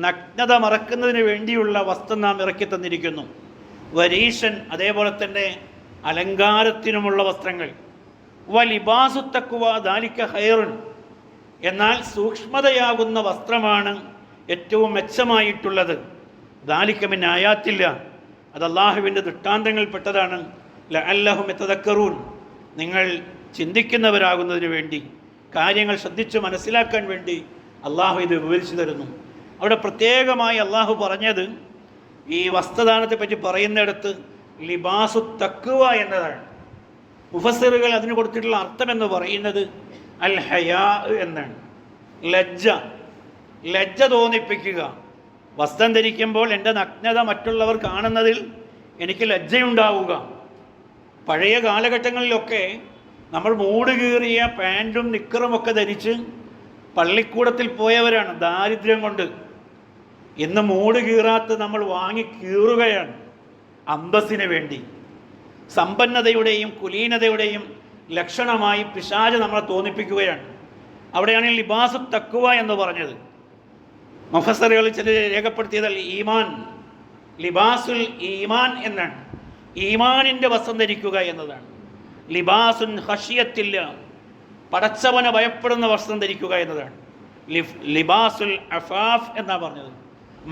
A: നഗ്നത മറക്കുന്നതിന് വേണ്ടിയുള്ള വസ്ത്രം നാം ഇറക്കി തന്നിരിക്കുന്നു. വരീഷൻ, അതേപോലെ തന്നെ അലങ്കാരത്തിനുമുള്ള വസ്ത്രങ്ങൾ. വലിബാസു തഖ്വ ദാലിക ഖൈറുൻ, എന്നാൽ സൂക്ഷ്മതയാകുന്ന വസ്ത്രമാണ് ഏറ്റവും മെച്ചമായിട്ടുള്ളത്. ദാലിക മിൻ ആയാത്തില്ല, അത് അള്ളാഹുവിൻ്റെ ദൃഷ്ടാന്തങ്ങൾപ്പെട്ടതാണ്. ലഅല്ലഹും യതദക്കറൂൻ, നിങ്ങൾ ചിന്തിക്കുന്നവരാകുന്നതിന് വേണ്ടി, കാര്യങ്ങൾ ശ്രദ്ധിച്ച് മനസ്സിലാക്കാൻ വേണ്ടി അള്ളാഹു ഇത് വിവരിച്ചു തരുന്നു. അവിടെ പ്രത്യേകമായി അള്ളാഹു പറഞ്ഞത് ഈ വസ്ത്രദാനത്തെ പറ്റി പറയുന്നിടത്ത് ലിബാസു തഖ്വ എന്നതാണ്. മുഫസ്സിറുകൾ അതിന് കൊടുത്തിട്ടുള്ള അർത്ഥം എന്ന് പറയുന്നത് അൽ ഹയാ എന്നാണ്. ലജ്ജ തോന്നിപ്പിക്കുക. വസ്ത്രം ധരിക്കുമ്പോൾ എൻ്റെ നഗ്നത മറ്റുള്ളവർ കാണുന്നതിൽ എനിക്ക് ലജ്ജയുണ്ടാവുക. പഴയ കാലഘട്ടങ്ങളിലൊക്കെ നമ്മൾ മൂട് കീറിയ പാൻറ്റും നിക്കറും ഒക്കെ ധരിച്ച് പള്ളിക്കൂടത്തിൽ പോയവരാണ് ദാരിദ്ര്യം കൊണ്ട്. ഇന്ന് മൂട് കീറാത്ത നമ്മൾ വാങ്ങി കീറുകയാണ് അന്തസ്സിന് വേണ്ടി. സമ്പന്നതയുടെയും കുലീനതയുടെയും ലക്ഷണമായി പിശാച് നമ്മളെ തോന്നിപ്പിക്കുകയാണ്. അവിടെയാണ് ലിബാസു തഖ്വ എന്ന് പറഞ്ഞത്. മുഫസ്സിറുകൾ ചിലർ രേഖപ്പെടുത്തിയതൽ ഈമാൻ, ലിബാസുൽ ഈമാൻ എന്നാണ്. ഈമാനിൻ്റെ വസ്ത്രം ധരിക്കുക എന്നതാണ്. ലിബാസുൻ ഖശിയത്തില്ല, പടച്ചവനെ ഭയപ്പെടുന്ന വസ്ത്രം ധരിക്കുക എന്നതാണ്. ലിബാസുൽ അഫാഫ് എന്നാണ് പറഞ്ഞത്,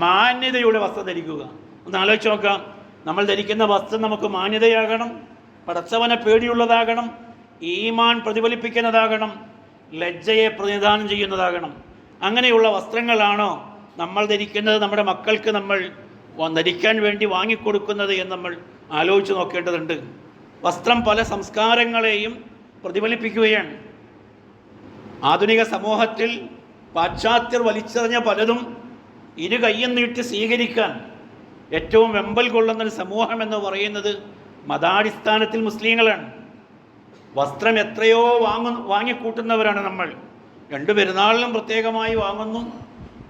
A: മാന്യതയുടെ വസ്ത്രം ധരിക്കുക. ഒന്ന് ആലോചിച്ച് നോക്കാം. നമ്മൾ ധരിക്കുന്ന വസ്ത്രം നമുക്ക് മാന്യതയാകണം, പടച്ചവനെ പേടിയുള്ളതാകണം, ഈമാൻ പ്രതിഫലിപ്പിക്കുന്നതാകണം, ലജ്ജയെ പ്രതിനിധാനം ചെയ്യുന്നതാകണം. അങ്ങനെയുള്ള വസ്ത്രങ്ങളാണോ നമ്മൾ ധരിക്കുന്നത്, നമ്മുടെ മക്കൾക്ക് നമ്മൾ ധരിക്കാൻ വേണ്ടി വാങ്ങിക്കൊടുക്കുന്നത് എന്ന് നമ്മൾ ആലോചിച്ച് നോക്കേണ്ടതുണ്ട്. വസ്ത്രം പല സംസ്കാരങ്ങളെയും പ്രതിഫലിപ്പിക്കുകയാണ്. ആധുനിക സമൂഹത്തിൽ പാശ്ചാത്യർ വലിച്ചെറിഞ്ഞ പലതും ഇരു കയ്യും നീട്ടി സ്വീകരിക്കാൻ ഏറ്റവും വെമ്പൽ കൊള്ളുന്നൊരു സമൂഹം എന്ന് പറയുന്നത് മതാടിസ്ഥാനത്തിൽ മുസ്ലിങ്ങളാണ്. വസ്ത്രം എത്രയോ വാങ്ങിക്കൂട്ടുന്നവരാണ് നമ്മൾ. 2 പെരുന്നാളിനും പ്രത്യേകമായി വാങ്ങുന്നു,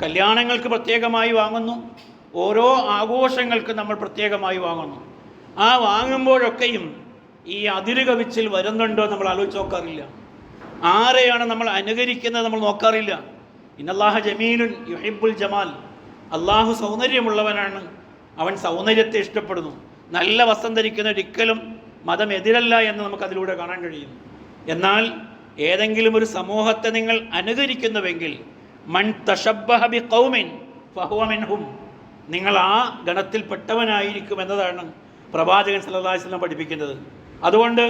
A: കല്യാണങ്ങൾക്ക് പ്രത്യേകമായി വാങ്ങുന്നു, ഓരോ ആഘോഷങ്ങൾക്കും നമ്മൾ പ്രത്യേകമായി വാങ്ങുന്നു. ആ വാങ്ങുമ്പോഴൊക്കെയും ഈ അതിര് കവിച്ചിൽ വരുന്നുണ്ടോ നമ്മൾ ആലോചിച്ച് നോക്കാറില്ല. ആരെയാണ് നമ്മൾ അനുകരിക്കുന്നത് നമ്മൾ നോക്കാറില്ല. ഇന്നല്ലാഹ ജമീലുൻ യുഹിബ്ബുൽ ജമാൽ, അള്ളാഹു സൗന്ദര്യമുള്ളവനാണ്, അവൻ സൗന്ദര്യത്തെ ഇഷ്ടപ്പെടുന്നു. നല്ല വസ്ത്രം ധരിക്കുന്ന ഒരിക്കലും മതം എതിരല്ല എന്ന് നമുക്കതിലൂടെ കാണാൻ കഴിയും. എന്നാൽ ഏതെങ്കിലും ഒരു സമൂഹത്തെ നിങ്ങൾ അനുകരിക്കുന്നുവെങ്കിൽ മൻ തശബ്ബഹ ബി ഖൗമിൻ ഫഹുവ മിൻഹും, നിങ്ങൾ ആ ഗണത്തിൽപ്പെട്ടവനായിരിക്കും എന്നതാണ് പ്രവാചകൻ സല്ലല്ലാഹു അലൈഹി വസല്ലം പഠിപ്പിക്കുന്നത്. അതുകൊണ്ട്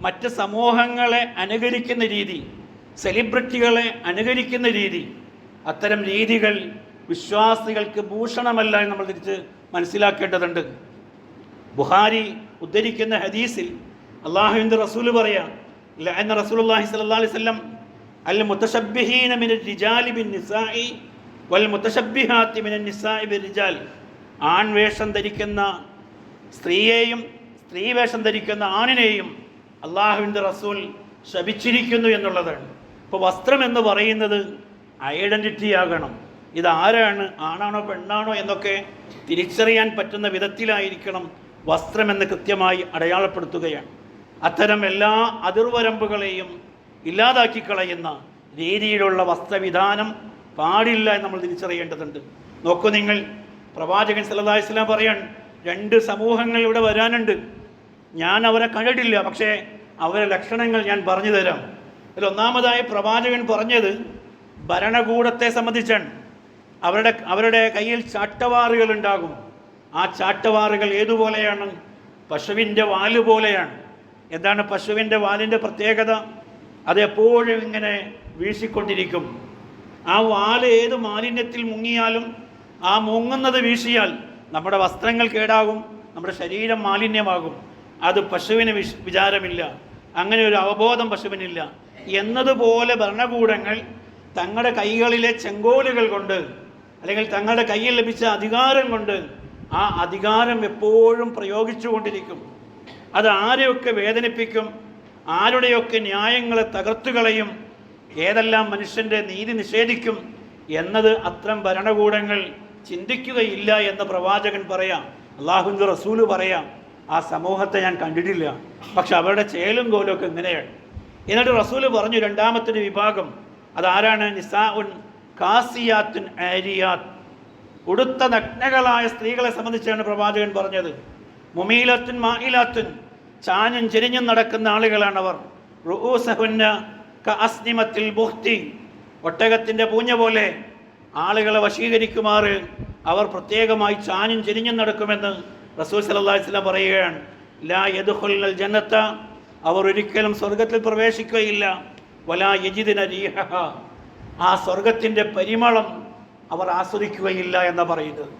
A: മറ്റ് സമൂഹങ്ങളെ അനുകരിക്കുന്ന രീതി, സെലിബ്രിറ്റികളെ അനുകരിക്കുന്ന രീതി, അത്തരം രീതികൾ വിശ്വാസികൾക്ക് ഭൂഷണമല്ല എന്ന് നമ്മൾ തിരിച്ച് മനസ്സിലാക്കേണ്ടതുണ്ട്. ബുഖാരി ഉദ്ധരിക്കുന്ന ഹദീസിൽ അള്ളാഹുവിൻ്റെ റസൂല് പറയാം, ലഅന റസൂലുള്ളാഹി സ്വല്ലല്ലാഹു അലൈഹി വസല്ലം അൽ മുതശബ്ബിഹീന മിനൽ റിജാലി ബിൻ നിസാഇ വൽ മുതശബ്ബിഹാത്തി മിനൻ നിസാഇ ബിർ റിജാൽ, ആൺവേഷം ധരിക്കുന്ന സ്ത്രീയെയും സ്ത്രീ വേഷം ധരിക്കുന്ന ആണിനെയും അള്ളാഹുവിൻ്റെ റസൂൽ ശപിച്ചിരിക്കുന്നു എന്നുള്ളതാണ്. ഇപ്പോൾ വസ്ത്രം എന്ന് പറയുന്നത് ഐഡൻറ്റിറ്റി ആകണം. ഇതാരാണ്, ആണാണോ പെണ്ണാണോ എന്നൊക്കെ തിരിച്ചറിയാൻ പറ്റുന്ന വിധത്തിലായിരിക്കണം വസ്ത്രമെന്ന് കൃത്യമായി അടയാളപ്പെടുത്തുകയാണ്. അത്തരം എല്ലാ അതിർവരമ്പുകളെയും ഇല്ലാതാക്കി കളയുന്ന രീതിയിലുള്ള വസ്ത്രവിധാനം പാടില്ല എന്ന് നമ്മൾ തിരിച്ചറിയേണ്ടതുണ്ട്. നോക്കൂ നിങ്ങൾ, പ്രവാചകൻ സല്ലല്ലാഹു അലൈഹി വസല്ലം പറയാൻ 2 സമൂഹങ്ങൾ ഇവിടെ വരാനുണ്ട്. ഞാൻ അവരെ കണ്ടിട്ടില്ല, പക്ഷേ അവരുടെ ലക്ഷണങ്ങൾ ഞാൻ പറഞ്ഞു തരാം. അതിൽ ഒന്നാമതായി പ്രവാചകൻ പറഞ്ഞത് ഭരണകൂടത്തെ സംബന്ധിച്ചാണ്. അവരുടെ കയ്യിൽ ചാട്ടവാറുകൾ ഉണ്ടാകും. ആ ചാട്ടവാറുകൾ ഏതുപോലെയാണ്? പശുവിൻ്റെ വാല് പോലെയാണ്. എന്താണ് പശുവിൻ്റെ വാലിൻ്റെ പ്രത്യേകത? അതെപ്പോഴും ഇങ്ങനെ വീശിക്കൊണ്ടിരിക്കും. ആ വാല് ഏത് മാലിന്യത്തിൽ മുങ്ങിയാലും ആ മുങ്ങുന്നത് വീശിയാൽ നമ്മുടെ വസ്ത്രങ്ങൾ കേടാകും, നമ്മുടെ ശരീരം മാലിന്യമാകും. അത് പശുവിന് വിചാരമില്ല, അങ്ങനെ ഒരു അവബോധം പശുവിനില്ല. എന്നതുപോലെ ഭരണകൂടങ്ങൾ തങ്ങളുടെ കൈകളിലെ ചെങ്കോലുകൾ കൊണ്ട് അല്ലെങ്കിൽ തങ്ങളുടെ കയ്യിൽ ലഭിച്ച അധികാരം കൊണ്ട് ആ അധികാരം എപ്പോഴും പ്രയോഗിച്ചുകൊണ്ടിരിക്കും. അത് ആരെയൊക്കെ വേദനിപ്പിക്കും, ആരുടെയൊക്കെ ന്യായങ്ങളെ തകർത്തുകളയും, ഏതെല്ലാം മനുഷ്യൻ്റെ നീതി നിഷേധിക്കും എന്നത് അത്തരം ഭരണകൂടങ്ങൾ ചിന്തിക്കുകയില്ല എന്ന് പ്രവാചകൻ പറയാം, അള്ളാഹുവിൻ്റെ റസൂല് പറയാം. ആ സമൂഹത്തെ ഞാൻ കണ്ടിട്ടില്ല, പക്ഷെ അവരുടെ ചേലും കോലൊക്കെ ഇങ്ങനെയാണ്. എന്നിട്ട് റസൂല് പറഞ്ഞു രണ്ടാമത്തെ ഒരു വിഭാഗം, അതാരാണ്? നിസാഉൻ കാസിയാത്തുൻ ആരിയാത്ത്, ഉടുത്ത നഗ്നകളായ സ്ത്രീകളെ സംബന്ധിച്ചാണ് പ്രവാചകൻ പറഞ്ഞത്. മുമീലത്തുൻ മായിലാത്തുൻ, ചാഞ്ഞും ചെരിഞ്ഞും നടക്കുന്ന ആളുകളാണവർ. റുഊസഹുന്ന കഅസ്നിമത്തിൽ ബുഖ്തി, ഒട്ടകത്തിൻ്റെ പൂഞ്ഞ പോലെ ആളുകളെ വശീകരിക്കുമാറ് അവർ പ്രത്യേകമായി ചാഞ്ഞും ചെരിഞ്ഞും നടക്കുമെന്ന് റസൂൽ സല്ലല്ലാഹു അലൈഹി വസല്ലം പറയുകയാണ്. ലാ യദ്ഖുലുൽ ജന്നത, അവർ ഒരിക്കലും സ്വർഗത്തിൽ പ്രവേശിക്കുകയില്ല. വലാ യജിദുന റീഹഹ, ആ സ്വർഗത്തിൻ്റെ പരിമളം അവർ ആസ്വദിക്കുകയില്ല എന്ന് പറയുന്നത്.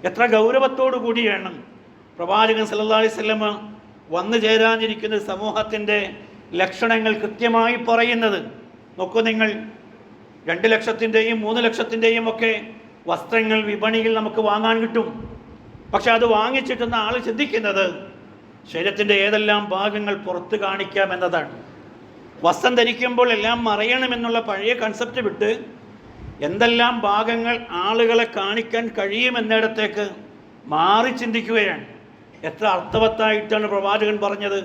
A: എത്ര ഗൗരവത്തോടു കൂടിയാണ് പ്രവാചകൻ സല്ലല്ലാഹു അലൈഹി വസല്ലം വന്നു ചേരാനിരിക്കുന്ന സമൂഹത്തിൻ്റെ ലക്ഷണങ്ങൾ കൃത്യമായി പറയുന്നത്. നോക്കൂ നിങ്ങൾ, 2 ലക്ഷത്തിൻ്റെയും 3 ലക്ഷത്തിൻ്റെയും ഒക്കെ വസ്ത്രങ്ങൾ വിപണിയിൽ നമുക്ക് വാങ്ങാൻ കിട്ടും. പക്ഷെ അത് വാങ്ങിച്ചിട്ടുന്ന ആൾ ചിന്തിക്കുന്നത് ശരീരത്തിൻ്റെ ഏതെല്ലാം ഭാഗങ്ങൾ പുറത്ത് കാണിക്കാം എന്നതാണ്. വസ്ത്രം ധരിക്കുമ്പോൾ എല്ലാം മറയണമെന്നുള്ള പഴയ കൺസെപ്റ്റ് വിട്ട് എന്തെല്ലാം ഭാഗങ്ങൾ ആളുകളെ കാണിക്കാൻ കഴിയുമെന്നിടത്തേക്ക് മാറി ചിന്തിക്കുകയാണ്. എത്ര അർത്ഥവത്തായിട്ടാണ് പ്രവാചകൻ പറഞ്ഞത്,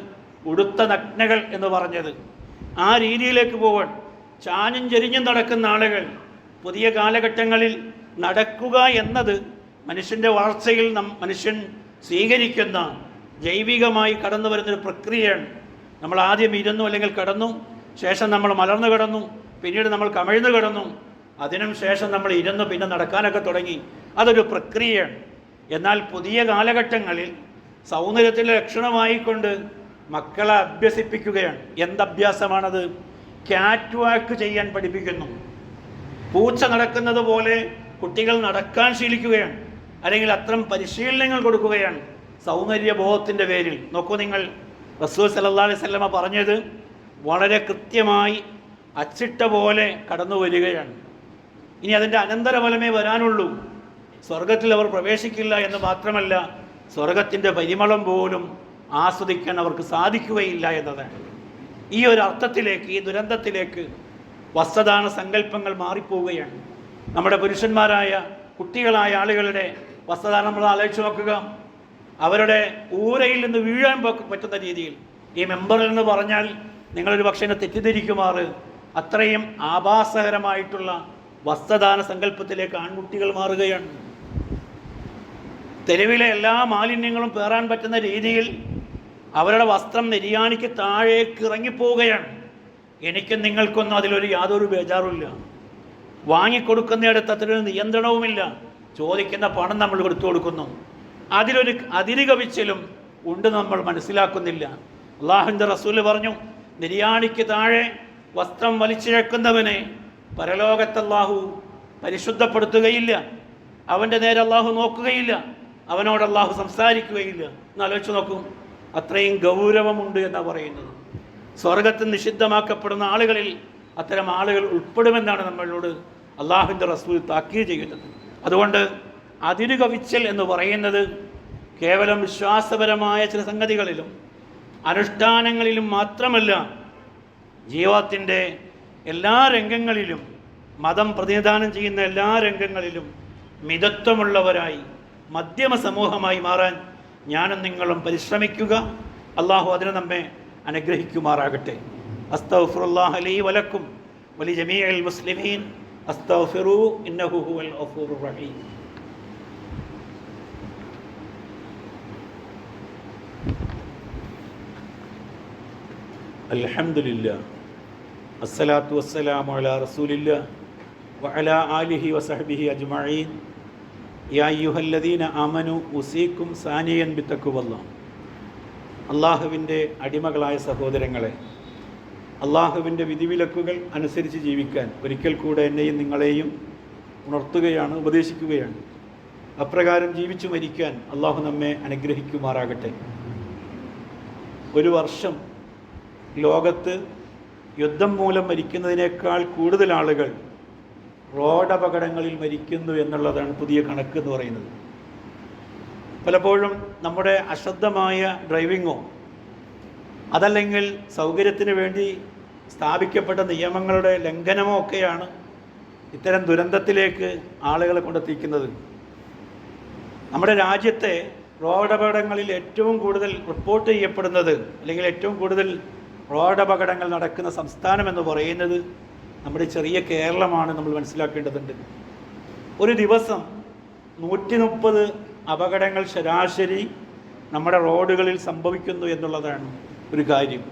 A: ഉടുത്ത നഗ്നകൾ എന്ന് പറഞ്ഞത്. ആ രീതിയിലേക്ക് പോവാൻ ചാഞ്ഞും ചെരിഞ്ഞും നടക്കുന്ന ആളുകൾ. പുതിയ കാലഘട്ടങ്ങളിൽ നടക്കുക എന്നത് മനുഷ്യൻ്റെ വളർച്ചയിൽ മനുഷ്യൻ സ്വീകരിക്കുന്ന ജൈവികമായി കടന്നു വരുന്നൊരു പ്രക്രിയയാണ്. നമ്മൾ ആദ്യം ഇരുന്നു അല്ലെങ്കിൽ കടന്നു, ശേഷം നമ്മൾ മലർന്നു കിടന്നു, പിന്നീട് നമ്മൾ കമിഴ്ന്നു കിടന്നു, അതിനും ശേഷം നമ്മൾ ഇരുന്നു, പിന്നെ നടക്കാനൊക്കെ തുടങ്ങി. അതൊരു പ്രക്രിയയാണ്. എന്നാൽ പുതിയ കാലഘട്ടങ്ങളിൽ സൗന്ദര്യത്തിൻ്റെ ലക്ഷണമായിക്കൊണ്ട് മക്കളെ അഭ്യസിപ്പിക്കുകയാണ്. എന്തഭ്യാസമാണത്? ക്യാറ്റ് വാക്ക് ചെയ്യാൻ പഠിപ്പിക്കുന്നു. പൂച്ച നടക്കുന്നത് പോലെ കുട്ടികൾ നടക്കാൻ ശീലിക്കുകയാണ്, അല്ലെങ്കിൽ അത്തരം പരിശീലനങ്ങൾ കൊടുക്കുകയാണ് സൗന്ദര്യബോധത്തിൻ്റെ പേരിൽ. നോക്കൂ നിങ്ങൾ, റസൂൽ സല്ലല്ലാഹു അലൈഹി വസല്ലമ പറഞ്ഞത് വളരെ കൃത്യമായി അച്ചിട്ട പോലെ കടന്നു വരികയാണ്. ഇനി അതിൻ്റെ അനന്തരഫലമേ വരാനുള്ളൂ. സ്വർഗത്തിൽ അവർ പ്രവേശിക്കില്ല എന്ന് മാത്രമല്ല, സ്വർഗത്തിൻ്റെ പരിമളം പോലും ആസ്വദിക്കാൻ അവർക്ക് സാധിക്കുകയില്ല എന്നതാണ്. ഈ ഒരു അർത്ഥത്തിലേക്ക്, ഈ ദുരന്തത്തിലേക്ക് വസ്ത്രദാന സങ്കല്പങ്ങൾ മാറിപ്പോവുകയാണ്. നമ്മുടെ പുരുഷന്മാരായ കുട്ടികളായ ആളുകളുടെ വസ്ത്രദാനം നമ്മൾ ആലോചിച്ച് നോക്കുക. അവരുടെ ഊരയിൽ നിന്ന് വീഴാൻ പറ്റുന്ന രീതിയിൽ, ഈ മെമ്പറിൽ എന്ന് പറഞ്ഞാൽ നിങ്ങളൊരു പക്ഷേ തെറ്റിദ്ധരിക്കുമാറ് അത്രയും ആഭാസകരമായിട്ടുള്ള വസ്ത്രദാന സങ്കല്പത്തിലേക്ക് ആൺകുട്ടികൾ മാറുകയാണ്. തെരുവിലെ എല്ലാ മാലിന്യങ്ങളും പേറാൻ പറ്റുന്ന രീതിയിൽ അവരുടെ വസ്ത്രം നെരിയാണിക്ക് താഴേക്ക് ഇറങ്ങിപ്പോവുകയാണ്. എനിക്കും നിങ്ങൾക്കൊന്നും അതിലൊരു യാതൊരു ബേജാറുമില്ല. വാങ്ങിക്കൊടുക്കുന്നിടത്ത് അത്രയൊരു നിയന്ത്രണവുമില്ല. ചോദിക്കുന്ന പണം നമ്മൾ കൊടുത്തു കൊടുക്കുന്നു. അതിലൊരു അതിരുകവിച്ചിലും ഉണ്ട്, നമ്മൾ മനസ്സിലാക്കുന്നില്ല. അള്ളാഹുവിൻ്റെ റസൂല് പറഞ്ഞു, നെരിയാണിക്ക് താഴെ വസ്ത്രം വലിച്ചിഴക്കുന്നവനെ പരലോകത്ത് അള്ളാഹു പരിശുദ്ധപ്പെടുത്തുകയില്ല, അവൻ്റെ നേരെ അള്ളാഹു നോക്കുകയില്ല, അവനോട് അള്ളാഹു സംസാരിക്കുകയില്ല. എന്നാലോചിച്ച് നോക്കും, അത്രയും ഗൗരവമുണ്ട് എന്നാണ് പറയുന്നത്. സ്വർഗത്തിൽ നിഷിദ്ധമാക്കപ്പെടുന്ന ആളുകളിൽ അത്തരം ആളുകൾ ഉൾപ്പെടുമെന്നാണ് നമ്മളോട് അള്ളാഹുവിൻ്റെ റസൂൽ താക്കീത് ചെയ്യുന്നത്. അതുകൊണ്ട് അതിരുകവിച്ചൽ എന്ന് പറയുന്നത് കേവലം വിശ്വാസപരമായ ചില സംഗതികളിലും അനുഷ്ഠാനങ്ങളിലും മാത്രമല്ല, ജീവിതത്തിൻ്റെ എല്ലാ രംഗങ്ങളിലും, മതം പ്രതിനിധാനം ചെയ്യുന്ന എല്ലാ രംഗങ്ങളിലും മിതത്വമുള്ളവരായി, മധ്യമ സമൂഹമായി മാറാൻ ഞാനും നിങ്ങളും പരിശ്രമിക്കുക. അള്ളാഹു അതിന് നമ്മെ അനുഗ്രഹിക്കുമാറാകട്ടെ. അസ്തഗ്ഫിറുല്ലാഹ ലീ വലക്കും വലി ജമീഇൽ മുസ്ലിമീൻ അസ്തഗ്ഫിറൂ ഇന്നഹു ഹുവൽ ഗഫൂറുർ റഹീം. അൽഹംദുലില്ലാഹ് അസ്സലാത്തു വസ്സലാമു അലാ റസൂലില്ലാഹ് വഅലാ ആലിഹി വസഹ്ബിഹി അജ്മഈൻ. യാ അയ്യുഹല്ലദീന ആമനു ഉസീക്കും സാനിയൻ ബിത്തഖ്വല്ലാഹ്. അള്ളാഹുവിൻ്റെ അടിമകളായ സഹോദരങ്ങളെ, അള്ളാഹുവിൻ്റെ വിധിവിലക്കുകൾ അനുസരിച്ച് ജീവിക്കാൻ ഒരിക്കൽ കൂടെ എന്നെയും നിങ്ങളെയും ഉണർത്തുകയാണ്, ഉപദേശിക്കുകയാണ്. അപ്രകാരം ജീവിച്ചു മരിക്കാൻ അള്ളാഹു നമ്മെ അനുഗ്രഹിക്കുമാറാകട്ടെ. ഒരു വർഷം ലോകത്ത് യുദ്ധം മൂലം മരിക്കുന്നതിനേക്കാൾ കൂടുതൽ ആളുകൾ റോഡ് അപകടങ്ങളിൽ മരിക്കുന്നു എന്നുള്ളതാണ് പുതിയ കണക്ക് എന്ന് പറയുന്നത്. പലപ്പോഴും നമ്മുടെ അശ്രദ്ധമായ ഡ്രൈവിങ്ങോ അതല്ലെങ്കിൽ സൗകര്യത്തിന് വേണ്ടി സ്ഥാപിക്കപ്പെട്ട നിയമങ്ങളുടെ ലംഘനമോ ഒക്കെയാണ് ഇത്തരം ദുരന്തത്തിലേക്ക് ആളുകളെ കൊണ്ടെത്തിക്കുന്നത്. നമ്മുടെ രാജ്യത്തെ റോഡ് അപകടങ്ങളിൽ ഏറ്റവും കൂടുതൽ റിപ്പോർട്ട് ചെയ്യപ്പെടുന്നത് അല്ലെങ്കിൽ ഏറ്റവും കൂടുതൽ റോഡ് അപകടങ്ങൾ നടക്കുന്ന സംസ്ഥാനം എന്ന് പറയുന്നത് നമ്മുടെ ചെറിയ കേരളമാണ്. നമ്മൾ മനസ്സിലാക്കേണ്ടതുണ്ട്. ഒരു ദിവസം 130 അപകടങ്ങൾ ശരാശരി നമ്മുടെ റോഡുകളിൽ സംഭവിക്കുന്നു എന്നുള്ളതാണ് ഒരു കാര്യം.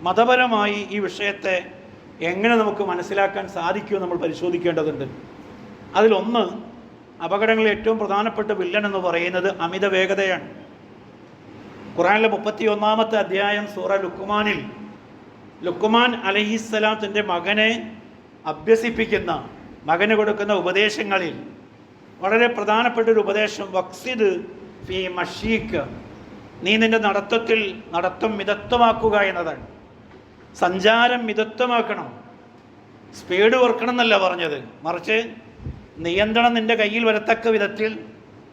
A: മതപരമായി ഈ വിഷയത്തെ എങ്ങനെ നമുക്ക് മനസ്സിലാക്കാൻ സാധിക്കുമെന്ന് നമ്മൾ പരിശോധിക്കേണ്ടതുണ്ട്. അതിലൊന്ന്, അപകടങ്ങളിൽ ഏറ്റവും പ്രധാനപ്പെട്ട വില്ലൻ എന്ന് പറയുന്നത് അമിത വേഗതയാണ്. ഖുർആനിലെ 31-ാമത്തെ അധ്യായം സൂറ ലുക്മാനിൽ ലുക്മാൻ അലൈഹിസ്സലാം തൻ്റെ മകനെ അഭ്യസിപ്പിക്കുന്ന, മകന് കൊടുക്കുന്ന ഉപദേശങ്ങളിൽ വളരെ പ്രധാനപ്പെട്ടൊരു ഉപദേശം വക്സിദ് ഫീ മഷീക്ക്, നീ നിൻ്റെ നടത്തം മിതത്വമാക്കുക എന്നതാണ്. സഞ്ചാരം മിതത്വമാക്കണം, സ്പീഡ് കുറക്കണം എന്നല്ല പറഞ്ഞത്, മറിച്ച് നിയന്ത്രണം നിൻ്റെ കയ്യിൽ വരത്തക്ക വിധത്തിൽ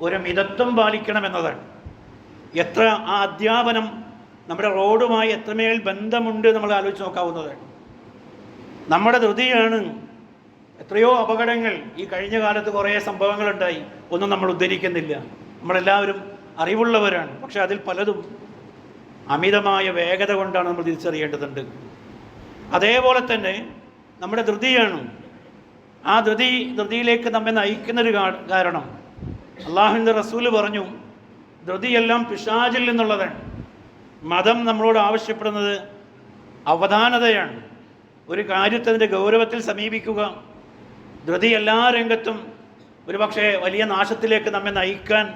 A: ഒരു മിതത്വം പാലിക്കണം എന്നതാണ്. എത്ര ആ അധ്യാപനം നമ്മുടെ റോഡുമായി എത്രമേൽ ബന്ധമുണ്ട് നമ്മൾ ആലോചിച്ച് നോക്കാവുന്നതാണ്. നമ്മുടെ ധൃതിയാണ് എത്രയോ അപകടങ്ങൾ. ഈ കഴിഞ്ഞ കാലത്ത് കുറേ സംഭവങ്ങളുണ്ടായി, ഒന്നും നമ്മൾ ഉദ്ധരിക്കുന്നില്ല, നമ്മളെല്ലാവരും അറിവുള്ളവരാണ്. പക്ഷെ അതിൽ പലതും അമിതമായ വേഗത കൊണ്ടാണ് നമ്മൾ തിരിച്ചറിയേണ്ടതുണ്ട്. അതേപോലെ തന്നെ നമ്മുടെ ധൃതിയാണ്. ആ ധൃതിയിലേക്ക് നമ്മെ നയിക്കുന്നൊരു കാരണം അള്ളാഹുവിൻ്റെ റസൂല് പറഞ്ഞു, ധൃതിയെല്ലാം പിശാചിൽ നിന്നുള്ളതാണ്. മതം നമ്മളോട് ആവശ്യപ്പെടുന്നത് അവധാനതയാണ്. ഒരു കാര്യത്തിൻ്റെ ഗൗരവത്തിൽ സമീപിക്കുക. ധൃതി എല്ലാ രംഗത്തും ഒരുപക്ഷെ വലിയ നാശത്തിലേക്ക് നമ്മെ നയിക്കാൻ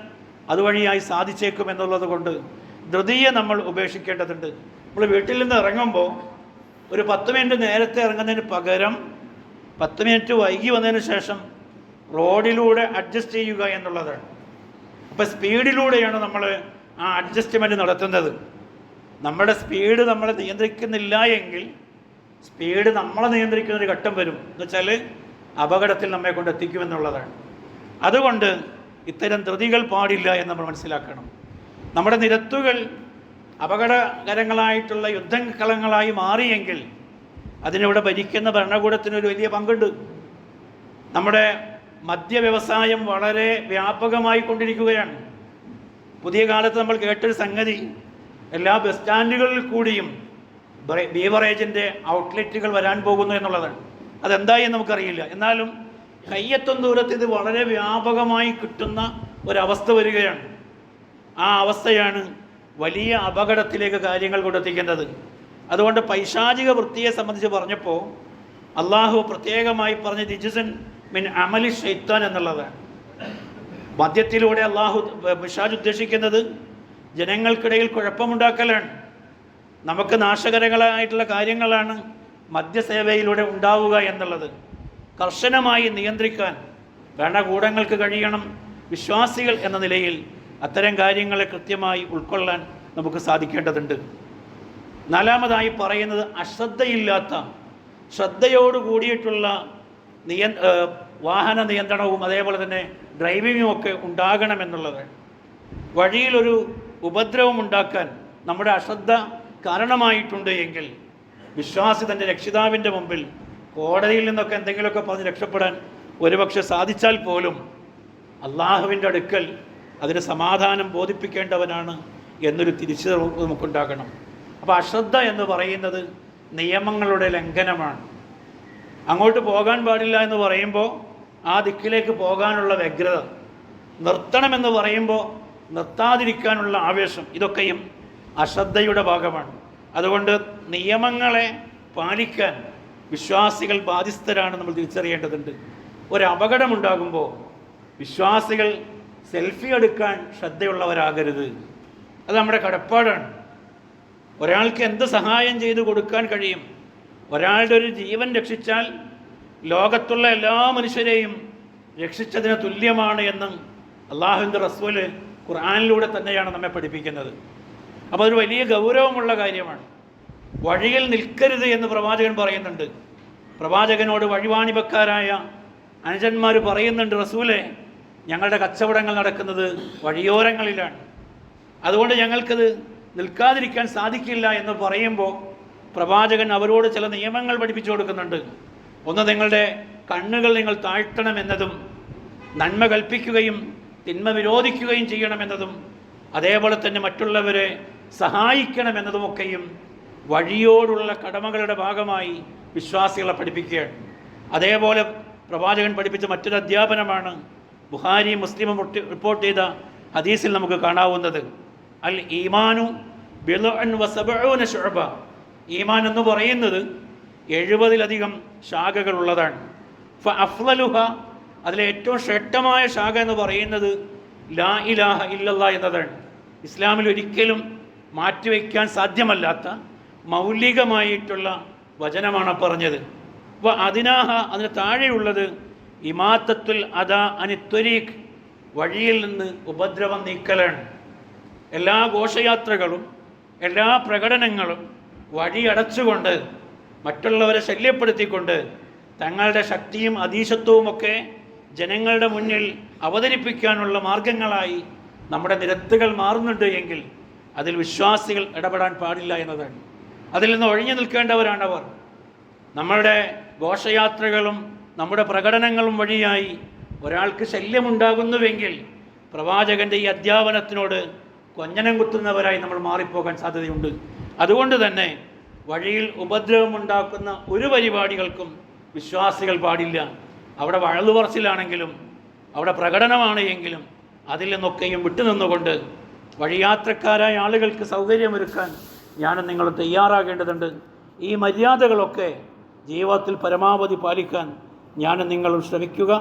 A: അതുവഴിയായി സാധിച്ചേക്കും എന്നുള്ളത് കൊണ്ട് ധൃതിയെ നമ്മൾ ഉപേക്ഷിക്കേണ്ടതുണ്ട്. നമ്മൾ വീട്ടിൽ നിന്ന് ഇറങ്ങുമ്പോൾ ഒരു 10 മിനിറ്റ് നേരത്തെ ഇറങ്ങുന്നതിന് പകരം 10 മിനിറ്റ് വൈകി വന്നതിന് ശേഷം റോഡിലൂടെ അഡ്ജസ്റ്റ് ചെയ്യുക എന്നുള്ളതാണ്. അപ്പോൾ സ്പീഡിലൂടെയാണ് നമ്മൾ ആ അഡ്ജസ്റ്റ്മെൻറ്റ് നടത്തുന്നത്. നമ്മുടെ സ്പീഡ് നമ്മളെ നിയന്ത്രിക്കുന്നില്ല എങ്കിൽ സ്പീഡ് നമ്മളെ നിയന്ത്രിക്കുന്നൊരു ഘട്ടം വരും. എന്നുവെച്ചാൽ അപകടത്തിൽ നമ്മെ കൊണ്ട് എത്തിക്കുമെന്നുള്ളതാണ്. അതുകൊണ്ട് ഇത്തരം ധൃതികൾ പാടില്ല എന്ന് നമ്മൾ മനസ്സിലാക്കണം. നമ്മുടെ നിരത്തുകൾ അപകടകരങ്ങളായിട്ടുള്ള യുദ്ധക്കളങ്ങളായി മാറിയെങ്കിൽ അതിനിവിടെ ഭരിക്കുന്ന ഭരണകൂടത്തിനൊരു വലിയ പങ്കുണ്ട്. നമ്മുടെ മദ്യ വ്യവസായം വളരെ വ്യാപകമായി കൊണ്ടിരിക്കുകയാണ്. പുതിയ കാലത്ത് നമ്മൾ കേട്ടൊരു സംഗതി, എല്ലാ ബസ് സ്റ്റാൻഡുകളിൽ കൂടിയും ബീവറേജിൻ്റെ ഔട്ട്ലെറ്റുകൾ വരാൻ പോകുന്നു എന്നുള്ളതാണ്. അതെന്തായി എന്ന് നമുക്കറിയില്ല. എന്നാലും കയ്യെത്തും ദൂരത്ത് ഇത് വളരെ വ്യാപകമായി കിട്ടുന്ന ഒരവസ്ഥ വരികയാണ്. ആ അവസ്ഥയാണ് വലിയ അപകടത്തിലേക്ക് കാര്യങ്ങൾ കൊണ്ടെത്തിക്കുന്നത്. അതുകൊണ്ട് പൈശാചിക വൃത്തിയെ സംബന്ധിച്ച് പറഞ്ഞപ്പോൾ അള്ളാഹു പ്രത്യേകമായി പറഞ്ഞ റിജ്സൻ മിൻ അമലി ശൈത്താൻ എന്നുള്ളതാണ്. മദ്യത്തിലൂടെ അള്ളാഹു പിശാച് ഉദ്ദേശിക്കുന്നത് ജനങ്ങൾക്കിടയിൽ കുഴപ്പമുണ്ടാക്കലാണ്. നമുക്ക് നാശകരങ്ങളായിട്ടുള്ള കാര്യങ്ങളാണ് മദ്യസേവയിലൂടെ ഉണ്ടാവുക എന്നുള്ളത്. കർശനമായി നിയന്ത്രിക്കാൻ ഭരണകൂടങ്ങൾക്ക് കഴിയണം. വിശ്വാസികൾ എന്ന നിലയിൽ അത്തരം കാര്യങ്ങളെ കൃത്യമായി ഉൾക്കൊള്ളാൻ നമുക്ക് സാധിക്കേണ്ടതുണ്ട്. 4-മതായി പറയുന്നത് അശ്രദ്ധയില്ലാത്ത, ശ്രദ്ധയോട് കൂടിയിട്ടുള്ള വാഹന നിയന്ത്രണവും അതേപോലെ തന്നെ ഡ്രൈവിങ്ങും ഒക്കെ ഉണ്ടാകണമെന്നുള്ളത്. വഴിയിലൊരു ഉപദ്രവം ഉണ്ടാക്കാൻ നമ്മുടെ അശ്രദ്ധ കാരണമായിട്ടുണ്ട് എങ്കിൽ വിശ്വാസി തൻ്റെ രക്ഷിതാവിൻ്റെ മുമ്പിൽ കോടതിയിൽ നിന്നൊക്കെ എന്തെങ്കിലുമൊക്കെ പറഞ്ഞ് രക്ഷപ്പെടാൻ ഒരുപക്ഷെ സാധിച്ചാൽ പോലും അള്ളാഹുവിൻ്റെ അടുക്കൽ അതിന് സമാധാനം ബോധിപ്പിക്കേണ്ടവനാണ് എന്നൊരു തിരിച്ചറിവ് നമുക്കുണ്ടാകണം. അപ്പോൾ അശ്രദ്ധ എന്ന് പറയുന്നത് നിയമങ്ങളുടെ ലംഘനമാണ്. അങ്ങോട്ട് പോകാൻ പാടില്ല എന്ന് പറയുമ്പോൾ ആ ദിക്കിലേക്ക് പോകാനുള്ള വ്യഗ്രത, നിർത്തണമെന്ന് പറയുമ്പോൾ നിർത്താതിരിക്കാനുള്ള ആവേശം, ഇതൊക്കെയും അശ്രദ്ധയുടെ ഭാഗമാണ്. അതുകൊണ്ട് നിയമങ്ങളെ പാലിക്കാൻ വിശ്വാസികൾ ബാധ്യസ്ഥരാണ് നമ്മൾ തിരിച്ചറിയേണ്ടതുണ്ട്. ഒരു അപകടമുണ്ടാകുമ്പോൾ വിശ്വാസികൾ സെൽഫി എടുക്കാൻ ശ്രദ്ധയുള്ളവരാകരുത്. അത് നമ്മുടെ കടപ്പാടാണ്. ഒരാൾക്ക് എന്ത് സഹായം ചെയ്തു കൊടുക്കാൻ കഴിയും? ഒരാളുടെ ഒരു ജീവൻ രക്ഷിച്ചാൽ ലോകത്തുള്ള എല്ലാ മനുഷ്യരെയും രക്ഷിച്ചതിന് തുല്യമാണ് എന്ന് അള്ളാഹുവിൻ്റെ റസൂൽ ഖുർആനിലൂടെ തന്നെയാണ് നമ്മെ പഠിപ്പിക്കുന്നത്. അപ്പോൾ അതൊരു വലിയ ഗൗരവമുള്ള കാര്യമാണ്. വഴിയിൽ നിൽക്കരുത് എന്ന് പ്രവാചകൻ പറയുന്നുണ്ട്. പ്രവാചകനോട് വഴിവാണിഭക്കാരായ അനുജന്മാർ പറയുന്നുണ്ട്, റസൂലെ, ഞങ്ങളുടെ കച്ചവടങ്ങൾ നടക്കുന്നത് വഴിയോരങ്ങളിലാണ്, അതുകൊണ്ട് ഞങ്ങൾക്കത് നിൽക്കാതിരിക്കാൻ സാധിക്കില്ല എന്ന് പറയുമ്പോൾ പ്രവാചകൻ അവരോട് ചില നിയമങ്ങൾ പഠിപ്പിച്ചു കൊടുക്കുന്നുണ്ട്. ഒന്ന്, നിങ്ങളുടെ കണ്ണുകൾ നിങ്ങൾ താഴ്ത്തണമെന്നതും നന്മ കൽപ്പിക്കുകയും തിന്മ വിരോധിക്കുകയും ചെയ്യണമെന്നതും അതേപോലെ തന്നെ മറ്റുള്ളവരെ സഹായിക്കണമെന്നതുമൊക്കെയും വഴിയോടുള്ള കടമകളുടെ ഭാഗമായി വിശ്വാസികളെ പഠിപ്പിക്കുകയാണ്. അതേപോലെ പ്രവാചകൻ പഠിപ്പിച്ച മറ്റൊരു അധ്യാപനമാണ് ബുഖാരി മുസ്ലിമും റിപ്പോർട്ട് ചെയ്ത ഹദീസിൽ നമുക്ക് കാണാവുന്നത്. അൽ ഈമാനു ബിദ്ഉൻ വസബഊന ശുഅബ. ഈമാൻ എന്ന് പറയുന്നത് 70-ലധികം ശാഖകളുള്ളതാണ്. ഫഅഫ്ളലുഹ, അതിലെ ഏറ്റവും ശ്രേഷ്ഠമായ ശാഖ എന്ന് പറയുന്നത് ലാ ഇലാഹ ഇല്ലല്ലാഹ് എന്നതാണ്. ഇസ്ലാമിൽ ഒരിക്കലും മാറ്റിവെക്കാൻ സാധ്യമല്ലാത്ത മൗലികമായിട്ടുള്ള വചനമാണ് പറഞ്ഞത്. അതിനാഹ, അതിന് താഴെയുള്ളത് ഇമാത്തത്തുൽ അദാ അനിത്വരീഖ്, വഴിയിൽ നിന്ന് ഉപദ്രവം നീക്കലാണ്. എല്ലാ ഘോഷയാത്രകളും എല്ലാ പ്രകടനങ്ങളും വഴിയടച്ചുകൊണ്ട് മറ്റുള്ളവരെ ശല്യപ്പെടുത്തിക്കൊണ്ട് തങ്ങളുടെ ശക്തിയും അധീശത്വവുമൊക്കെ ജനങ്ങളുടെ മുന്നിൽ അവതരിപ്പിക്കാനുള്ള മാർഗങ്ങളായി നമ്മുടെ നിരത്തുകൾ മാറുന്നുണ്ട് എങ്കിൽ അതിൽ വിശ്വാസികൾ ഇടപെടാൻ പാടില്ല എന്നതാണ്. അതിൽ നിന്ന് ഒഴിഞ്ഞു നിൽക്കേണ്ടവരാണവർ. നമ്മളുടെ ഘോഷയാത്രകളും നമ്മുടെ പ്രകടനങ്ങളും വഴിയായി ഒരാൾക്ക് ശല്യമുണ്ടാകുന്നുവെങ്കിൽ പ്രവാചകൻ്റെ ഈ അധ്യാപനത്തിനോട് കൊഞ്ഞനം കുത്തുന്നവരായി നമ്മൾ മാറിപ്പോകാൻ സാധ്യതയുണ്ട്. അതുകൊണ്ട് തന്നെ വഴിയിൽ ഉപദ്രവമുണ്ടാക്കുന്ന ഒരു പരിപാടികൾക്കും വിശ്വാസികൾ പാടില്ല. അവിടെ വഴലു പറച്ചിലാണെങ്കിലും അവിടെ പ്രകടനമാണ് എങ്കിലും അതിൽ നിന്നൊക്കെയും വിട്ടുനിന്നുകൊണ്ട് വഴിയാത്രക്കാരായ ആളുകൾക്ക് സൗകര്യമൊരുക്കാൻ ഞാനും നിങ്ങളും തയ്യാറാകേണ്ടതുണ്ട്. ഈ മര്യാദകളൊക്കെ ജീവിതത്തിൽ പരമാവധി പാലിക്കാൻ ഞാനും നിങ്ങളും ശ്രമിക്കുക.